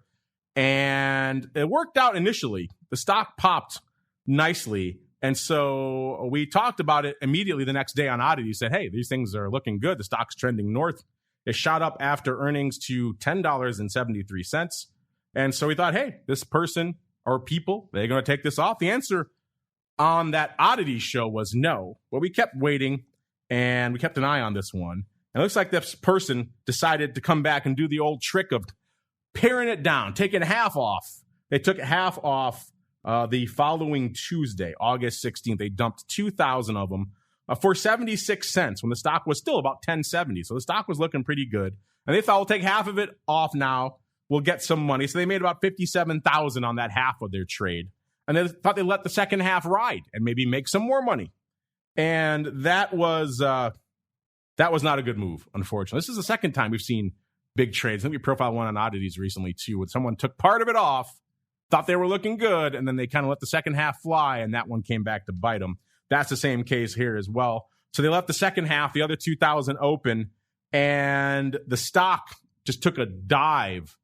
and it worked out initially. The stock popped nicely. And so we talked about it immediately the next day on Oddity. Said, hey, these things are looking good. The stock's trending north. It shot up after earnings to $10.73. And so we thought, hey, this person or people, they're going to take this off. The answer on that Oddity show was no. But we kept waiting, and we kept an eye on this one. And it looks like this person decided to come back and do the old trick of paring it down, taking half off. They took half off the following Tuesday, August 16th. They dumped 2,000 of them for 76 cents when the stock was still about 10.70. So the stock was looking pretty good. And they thought, we'll take half of it off now. We'll get some money. So they made about 57,000 on that half of their trade. And they thought they'd let the second half ride and maybe make some more money. And that was not a good move, unfortunately. This is the second time we've seen big trades. I think we profiled one on Oddities recently, too, when someone took part of it off, thought they were looking good, and then they kind of let the second half fly, and that one came back to bite them. That's the same case here as well. So they left the second half, the other 2,000 open, and the stock just took a dive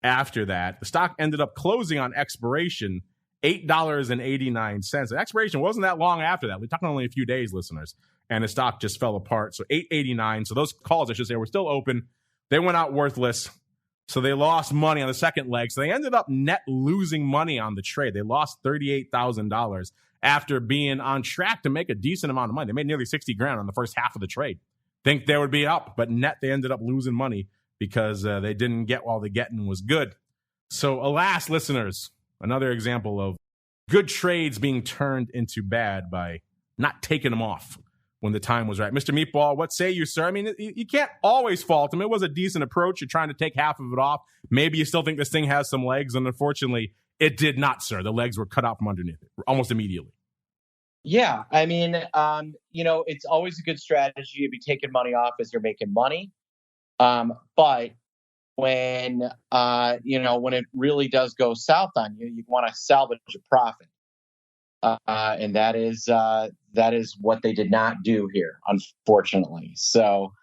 after that. The stock ended up closing on expiration $8.89. The expiration wasn't that long after that. We're talking only a few days, listeners, and the stock just fell apart. So $8.89. So those calls, I should say, were still open. They went out worthless. So they lost money on the second leg. So they ended up net losing money on the trade. They lost $38,000 after being on track to make a decent amount of money. They made nearly $60,000 on the first half of the trade. Think they would be up, but net they ended up losing money because they didn't get while the getting was good. So alas, listeners, another example of good trades being turned into bad by not taking them off when the time was right. Mr. Meatball, what say you, sir? I mean, you can't always fault him. It was a decent approach. You're trying to take half of it off. Maybe you still think this thing has some legs, and unfortunately, it did not, sir. The legs were cut out from underneath it almost immediately. Yeah, I mean, it's always a good strategy to be taking money off as you're making money. But when it really does go south on you, you want to salvage your profit. And that is what they did not do here, unfortunately. So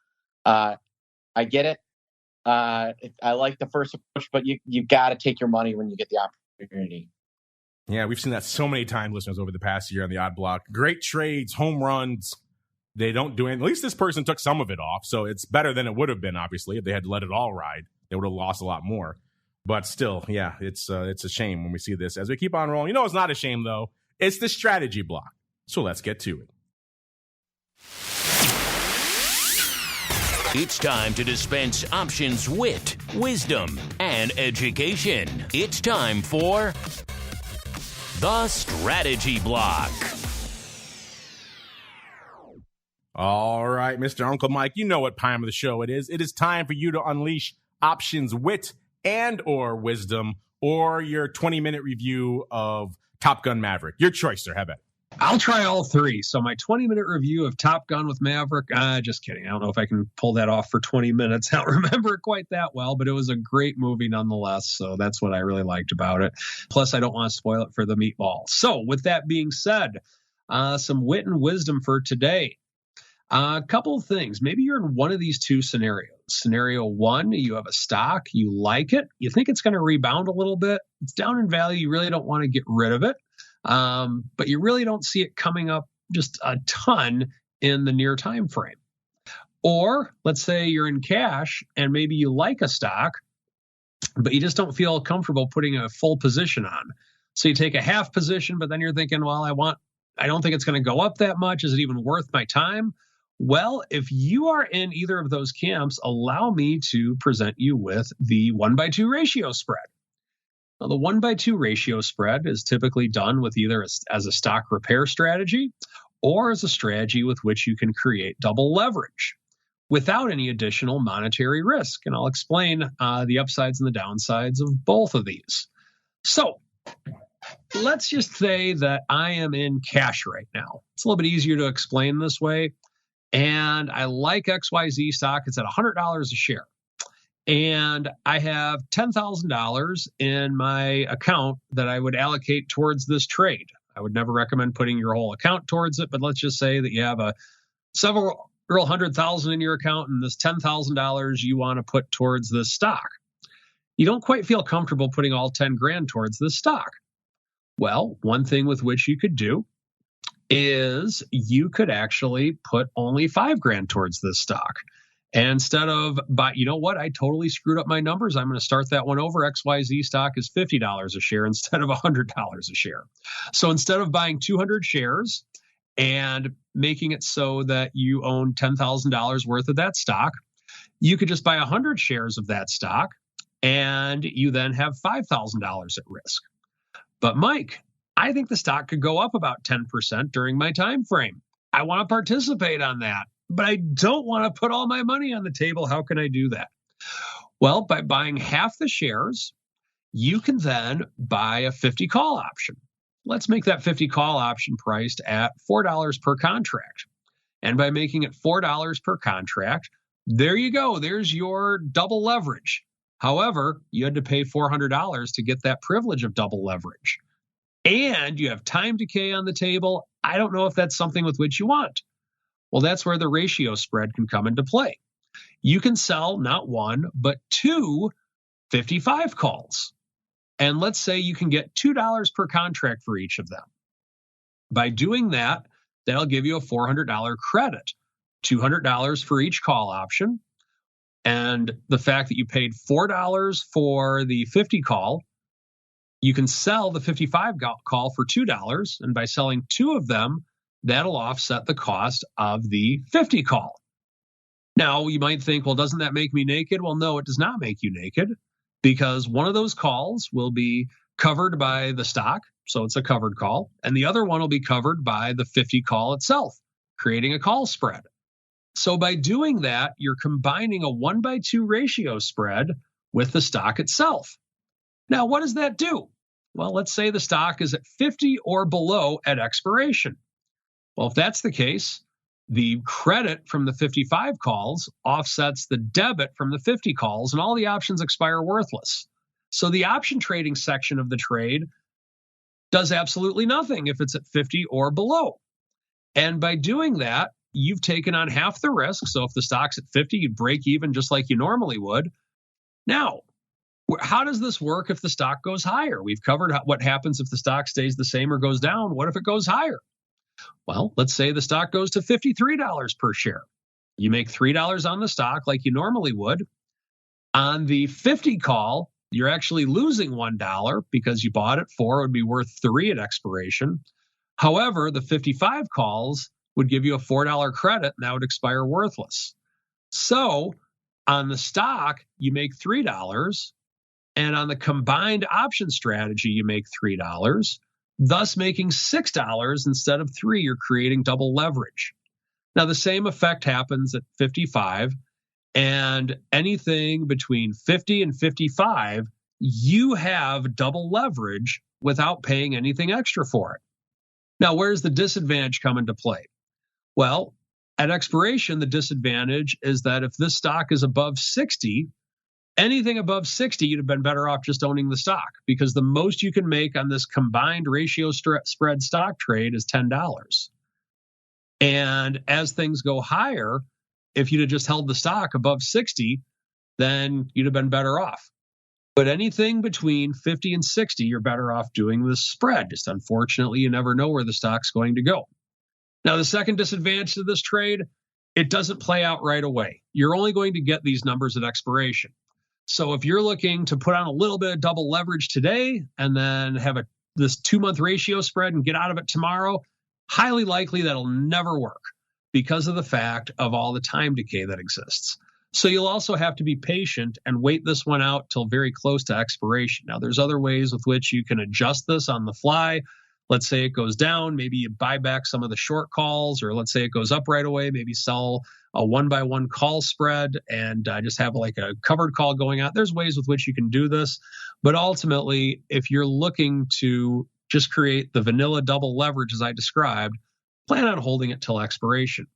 I get it. I like the first approach, but you got to take your money when you get the opportunity. Yeah, we've seen that so many times, listeners, over the past year on the Odd Block. Great trades, home runs. They don't do it. At least this person took some of it off, so it's better than it would have been, obviously. If they had let it all ride, they would have lost a lot more. But still, yeah, it's a shame when we see this. As we keep on rolling, it's not a shame, though. It's the strategy block. So let's get to it. It's time to dispense options, wit, wisdom, and education. It's time for the strategy block. All right, Mr. Uncle Mike, you know what time of the show it is. It is time for you to unleash options, wit, and or wisdom, or your 20-minute review of Top Gun Maverick. Your choice, sir. How about it? I'll try all three. So my 20-minute review of Top Gun with Maverick, just kidding. I don't know if I can pull that off for 20 minutes. I don't remember it quite that well, but it was a great movie nonetheless. So that's what I really liked about it. Plus, I don't want to spoil it for the meatball. So with that being said, some wit and wisdom for today. A couple of things. Maybe you're in one of these two scenarios. Scenario 1, you have a stock, you like it, you think it's going to rebound a little bit, it's down in value, you really don't want to get rid of it, but you really don't see it coming up just a ton in the near time frame. Or let's say you're in cash and maybe you like a stock, but you just don't feel comfortable putting a full position on. So you take a half position, but then you're thinking, well, I don't think it's going to go up that much. Is it even worth my time? Well, if you are in either of those camps, allow me to present you with the 1-by-2 ratio spread. Now, the 1-by-2 ratio spread is typically done with either as a stock repair strategy or as a strategy with which you can create double leverage without any additional monetary risk. And I'll explain the upsides and the downsides of both of these. So let's just say that I am in cash right now. It's a little bit easier to explain this way. And I like XYZ stock. It's at $100 a share. And I have $10,000 in my account that I would allocate towards this trade. I would never recommend putting your whole account towards it, but let's just say that you have several $100,000 in your account and this $10,000 you want to put towards this stock. You don't quite feel comfortable putting all 10 grand towards this stock. Well, one thing with which you could do is you could actually put only 5 grand towards this stock. And instead of, but you know what, I totally screwed up my numbers. I'm going to start that one over. XYZ stock is $50 a share instead of $100 a share. So instead of buying 200 shares and making it so that you own $10,000 worth of that stock, you could just buy 100 shares of that stock and you then have $5,000 at risk. But Mike, I think the stock could go up about 10% during my time frame. I want to participate on that, but I don't want to put all my money on the table. How can I do that? Well, by buying half the shares, you can then buy a 50 call option. Let's make that 50 call option priced at $4 per contract. And by making it $4 per contract, there you go. There's your double leverage. However, you had to pay $400 to get that privilege of double leverage. And you have time decay on the table. I don't know if that's something with which you want. Well, that's where the ratio spread can come into play. You can sell not one, but 2 55 calls. And let's say you can get $2 per contract for each of them. By doing that, that'll give you a $400 credit, $200 for each call option. And the fact that you paid $4 for the 50 call, you can sell the 55 call for $2. And by selling 2 of them, that'll offset the cost of the 50 call. Now, you might think, well, doesn't that make me naked? Well, no, it does not make you naked, because one of those calls will be covered by the stock, so it's a covered call, and the other one will be covered by the 50 call itself, creating a call spread. So by doing that, you're combining a 1-by-2 ratio spread with the stock itself. Now, what does that do? Well, let's say the stock is at 50 or below at expiration. Well, if that's the case, the credit from the 55 calls offsets the debit from the 50 calls, and all the options expire worthless. So the option trading section of the trade does absolutely nothing if it's at 50 or below. And by doing that, you've taken on half the risk. So if the stock's at 50, you'd break even just like you normally would. Now, how does this work if the stock goes higher? We've covered what happens if the stock stays the same or goes down. What if it goes higher? Well, let's say the stock goes to $53 per share. You make $3 on the stock like you normally would. On the 50 call, you're actually losing $1 because you bought it for, it would be worth $3 at expiration. However, the 55 calls would give you a $4 credit, and that would expire worthless. So on the stock, you make $3, and on the combined option strategy, you make $3, thus making $6 instead of $3. You're creating double leverage. Now, the same effect happens at 55, and anything between 50 and 55, you have double leverage without paying anything extra for it. Now, where's the disadvantage come into play? Well, at expiration, the disadvantage is that if this stock is above 60, anything above 60, you'd have been better off just owning the stock, because the most you can make on this combined ratio spread stock trade is $10. And as things go higher, if you'd have just held the stock above 60, then you'd have been better off. But anything between 50 and 60, you're better off doing the spread. Just unfortunately, you never know where the stock's going to go. Now, the second disadvantage to this trade, it doesn't play out right away. You're only going to get these numbers at expiration. So if you're looking to put on a little bit of double leverage today and then have this 2-month ratio spread and get out of it tomorrow, highly likely that'll never work because of the fact of all the time decay that exists. So you'll also have to be patient and wait this one out till very close to expiration. Now, there's other ways with which you can adjust this on the fly. Let's say it goes down, maybe you buy back some of the short calls, or let's say it goes up right away, maybe sell a 1-by-1 call spread and just have like a covered call going out. There's ways with which you can do this. But ultimately, if you're looking to just create the vanilla double leverage as I described, plan on holding it till expiration.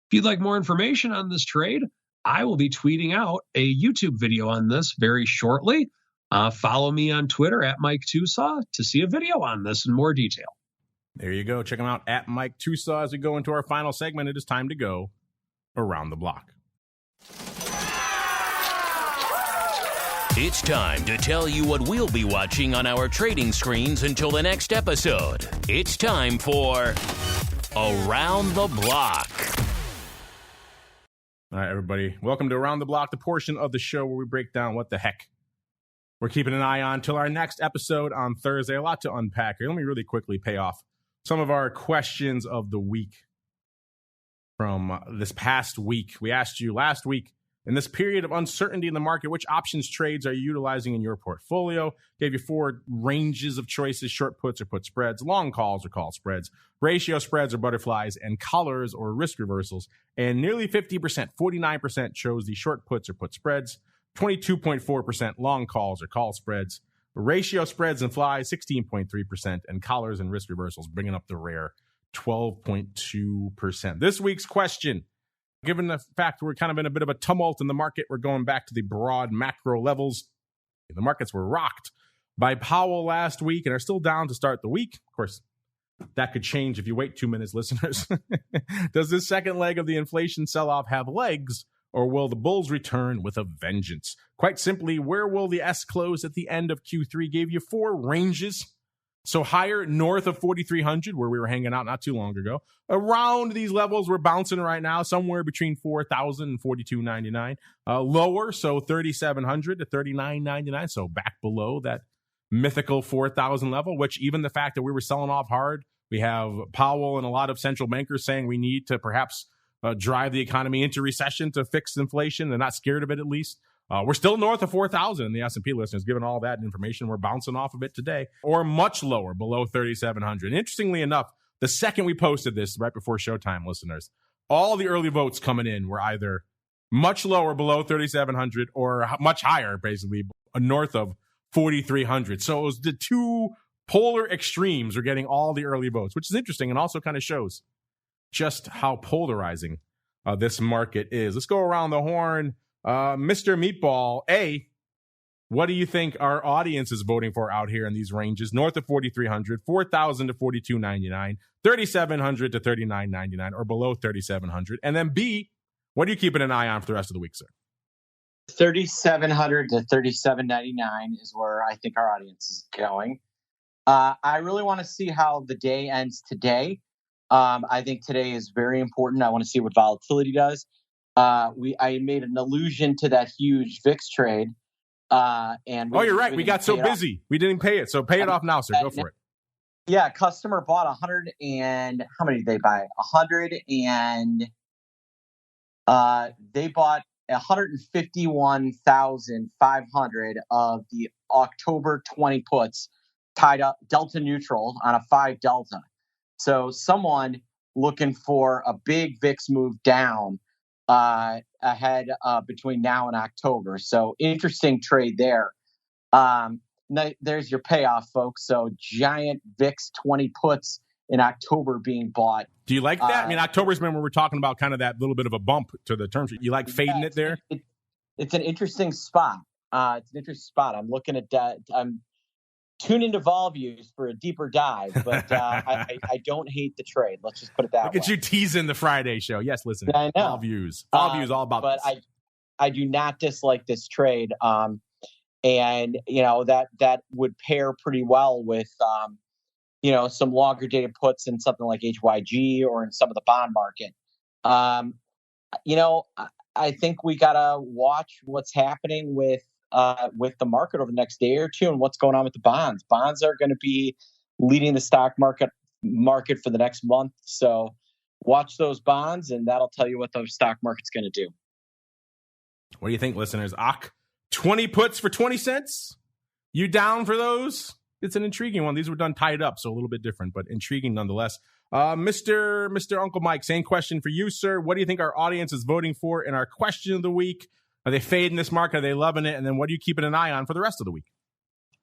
If you'd like more information on this trade, I will be tweeting out a YouTube video on this very shortly. Follow me on Twitter at Mike TOSAW to see a video on this in more detail. There you go. Check him out at Mike TOSAW. As we go into our final segment, it is time to go around the block. It's time to tell you what we'll be watching on our trading screens until the next episode. It's time for Around the Block. All right, everybody. Welcome to Around the Block, the portion of the show where we break down what the heck we're keeping an eye on till our next episode on Thursday. A lot to unpack here. Let me really quickly pay off some of our questions of the week from this past week. We asked you last week, in this period of uncertainty in the market, which options trades are you utilizing in your portfolio? Gave you 4 ranges of choices: short puts or put spreads, long calls or call spreads, ratio spreads or butterflies, and collars or risk reversals. And nearly 50%, 49% chose the short puts or put spreads, 22.4% long calls or call spreads, ratio spreads and flies 16.3%, and collars and risk reversals bringing up the rare 12.2%. This week's question, given the fact we're kind of in a bit of a tumult in the market, we're going back to the broad macro levels. The markets were rocked by Powell last week and are still down to start the week. Of course, that could change if you wait 2 minutes, listeners. Does this second leg of the inflation sell-off have legs, or will the bulls return with a vengeance? Quite simply, where will the S close at the end of Q3? Gave you 4 ranges. So higher, north of 4,300, where we were hanging out not too long ago. Around these levels, we're bouncing right now, somewhere between 4,000 and 4,299. Lower, so 3,700 to 3,999, so back below that mythical 4,000 level, which even the fact that we were selling off hard, we have Powell and a lot of central bankers saying we need to perhaps drive the economy into recession to fix inflation. They're not scared of it, at least. We're still north of 4,000 in the S&P, listeners. Given all that information, we're bouncing off of it today, or much lower, below 3,700. Interestingly enough, the second we posted this, right before showtime, listeners, all the early votes coming in were either much lower, below 3,700, or much higher, basically, north of 4,300. So it was the 2 polar extremes are getting all the early votes, which is interesting and also kind of shows just how polarizing this market is. Let's go around the horn. Mr. Meatball, what do you think our audience is voting for out here in these ranges? North of 4,300, 4,000 to 4,299, 3,700 to 3,999, or below 3,700. And then B, what are you keeping an eye on for the rest of the week, sir? 3,700 to 3,799 is where I think our audience is going. I really want to see how the day ends today. I think today is very important. I want to see what volatility does. I made an allusion to that huge VIX trade. You're right. We got so busy. We didn't pay it. So pay it off now, sir. Go for it. Yeah. Customer bought 100 and how many did they buy? 100 and they bought 151,500 of the October 20 puts tied up delta neutral on a 5 delta. So someone looking for a big VIX move down ahead between now and October. So interesting trade there. There's your payoff, folks. So giant VIX 20 puts in October being bought. Do you like that? I mean, October's when we were talking about kind of that little bit of a bump to the term sheet. You like fading it there? It's an interesting spot. It's an interesting spot. I'm looking at that. tune into Vol Views for a deeper dive, but I don't hate the trade. Let's just put it that way. Look at you teasing the Friday show. Yes, listen. I know. Vol Views. Vol Views all about but this. I do not dislike this trade. And, that would pair pretty well with, some longer dated puts in something like HYG or in some of the bond market. I think we got to watch what's happening with the market over the next day or two and what's going on with the bonds. Bonds are going to be leading the stock market for the next month. So watch those bonds, and that'll tell you what the stock market's going to do. What do you think, listeners? 20 puts for 20 cents? You down for those? It's an intriguing one. These were done tied up, so a little bit different, but intriguing nonetheless. Mr. Uncle Mike, same question for you, sir. What do you think our audience is voting for in our question of the week? Are they fading this market? Are they loving it? And then what are you keeping an eye on for the rest of the week?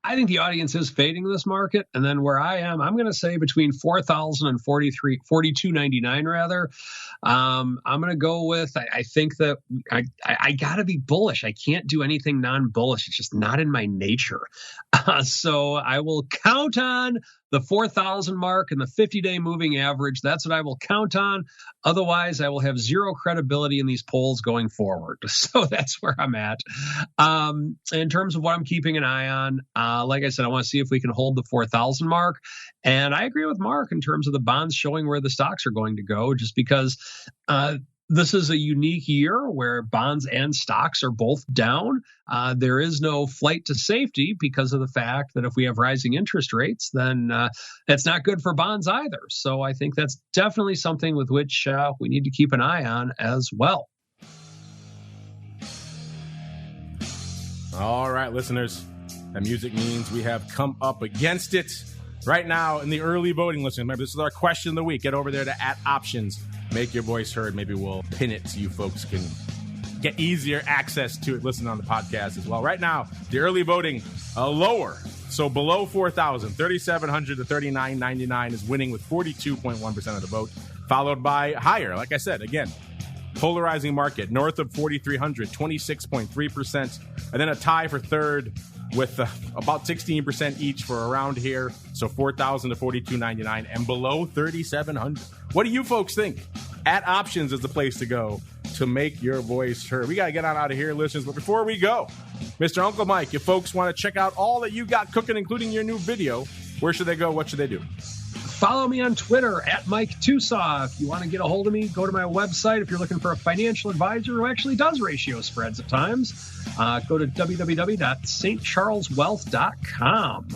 I think the audience is fading this market. And then where I am, I'm going to say between 4,000 and 42.99 rather. I'm going to go with, I think that I got to be bullish. I can't do anything non-bullish. It's just not in my nature. So I will count on the 4,000 mark and the 50-day moving average. That's what I will count on. Otherwise, I will have zero credibility in these polls going forward. So that's where I'm at. In terms of what I'm keeping an eye on, like I said, I want to see if we can hold the 4,000 mark. And I agree with Mark in terms of the bonds showing where the stocks are going to go, just because this is a unique year where bonds and stocks are both down. There is no flight to safety because of the fact that if we have rising interest rates, then that's not good for bonds either. So I think that's definitely something with which we need to keep an eye on as well. All right, listeners, that music means we have come up against it. Right now in the early voting, listeners, remember, this is our question of the week. Get over there to @options. Make your voice heard. Maybe we'll pin it so you folks can get easier access to it. Listen on the podcast as well. Right now, the early voting lower. So below 4,000, 3,700 to 3,999 is winning with 42.1% of the vote, followed by higher. Like I said, again, polarizing market north of 4,300, 26.3%, and then a tie for third with about 16% each for around here. So 4,000 to 42.99 and below 3,700. What do you folks think? @options is the place to go to make your voice heard. We got to get on out of here, listeners. But before we go, Mr. Uncle Mike, if folks want to check out all that you got cooking, including your new video, where should they go? What should they do? Follow me on Twitter @MikeTOSAW. If you want to get a hold of me, go to my website. If you're looking for a financial advisor who actually does ratio spreads at times, go to www.stcharleswealth.com.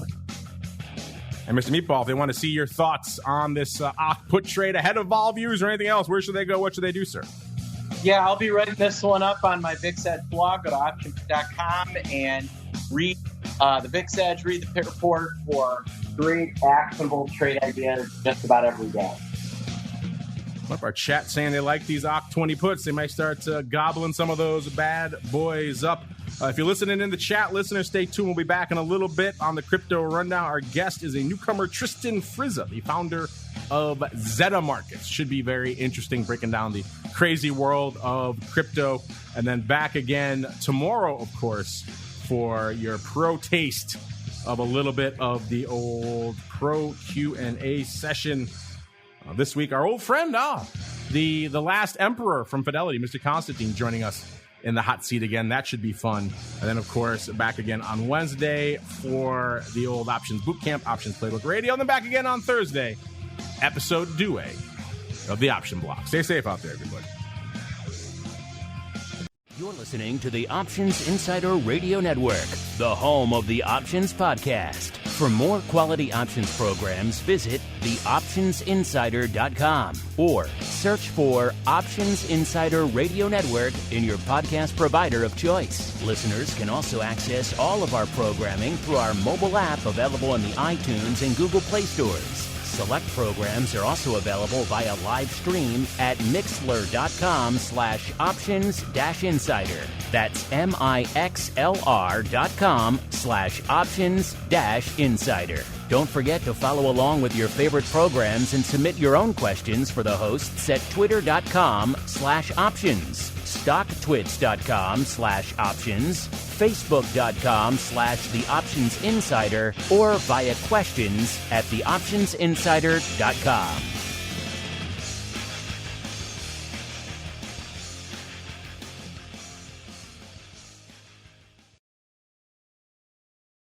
And Mr. Meatball, if they want to see your thoughts on this put trade ahead of Vol Views or anything else, where should they go? What should they do, sir? Yeah, I'll be writing this one up on my VIX Edge blog. Go to options.com and read the VIX Edge, read the pit report for great actionable trade ideas just about every day. One of our chat saying they like these OC20 puts. They might start gobbling some of those bad boys up. If you're listening in the chat, listeners, stay tuned. We'll be back in a little bit on the Crypto Rundown. Our guest is a newcomer, Tristan Frizza, the founder of Zeta Markets. Should be very interesting, breaking down the crazy world of crypto. And then back again tomorrow, of course, for your pro taste of a little bit of the old pro Q&A session. This week, our old friend, the last emperor from Fidelity, Mr. Constantine, joining us in the hot seat again. That should be fun. And then, of course, back again on Wednesday for the old Options Bootcamp, Options Playbook Radio. And then back again on Thursday, episode 2 of the Option Block. Stay safe out there, everybody. You're listening to the Options Insider Radio Network, the home of the Options Podcast. For more quality options programs, visit theoptionsinsider.com or search for Options Insider Radio Network in your podcast provider of choice. Listeners can also access all of our programming through our mobile app available in the iTunes and Google Play stores. Select programs are also available via live stream at mixlr.com/options-insider. That's MIXLR.com/options-insider. Don't forget to follow along with your favorite programs and submit your own questions for the hosts at twitter.com/options, stocktwits.com/options, facebook.com/The Options Insider, or via questions at theoptionsinsider.com.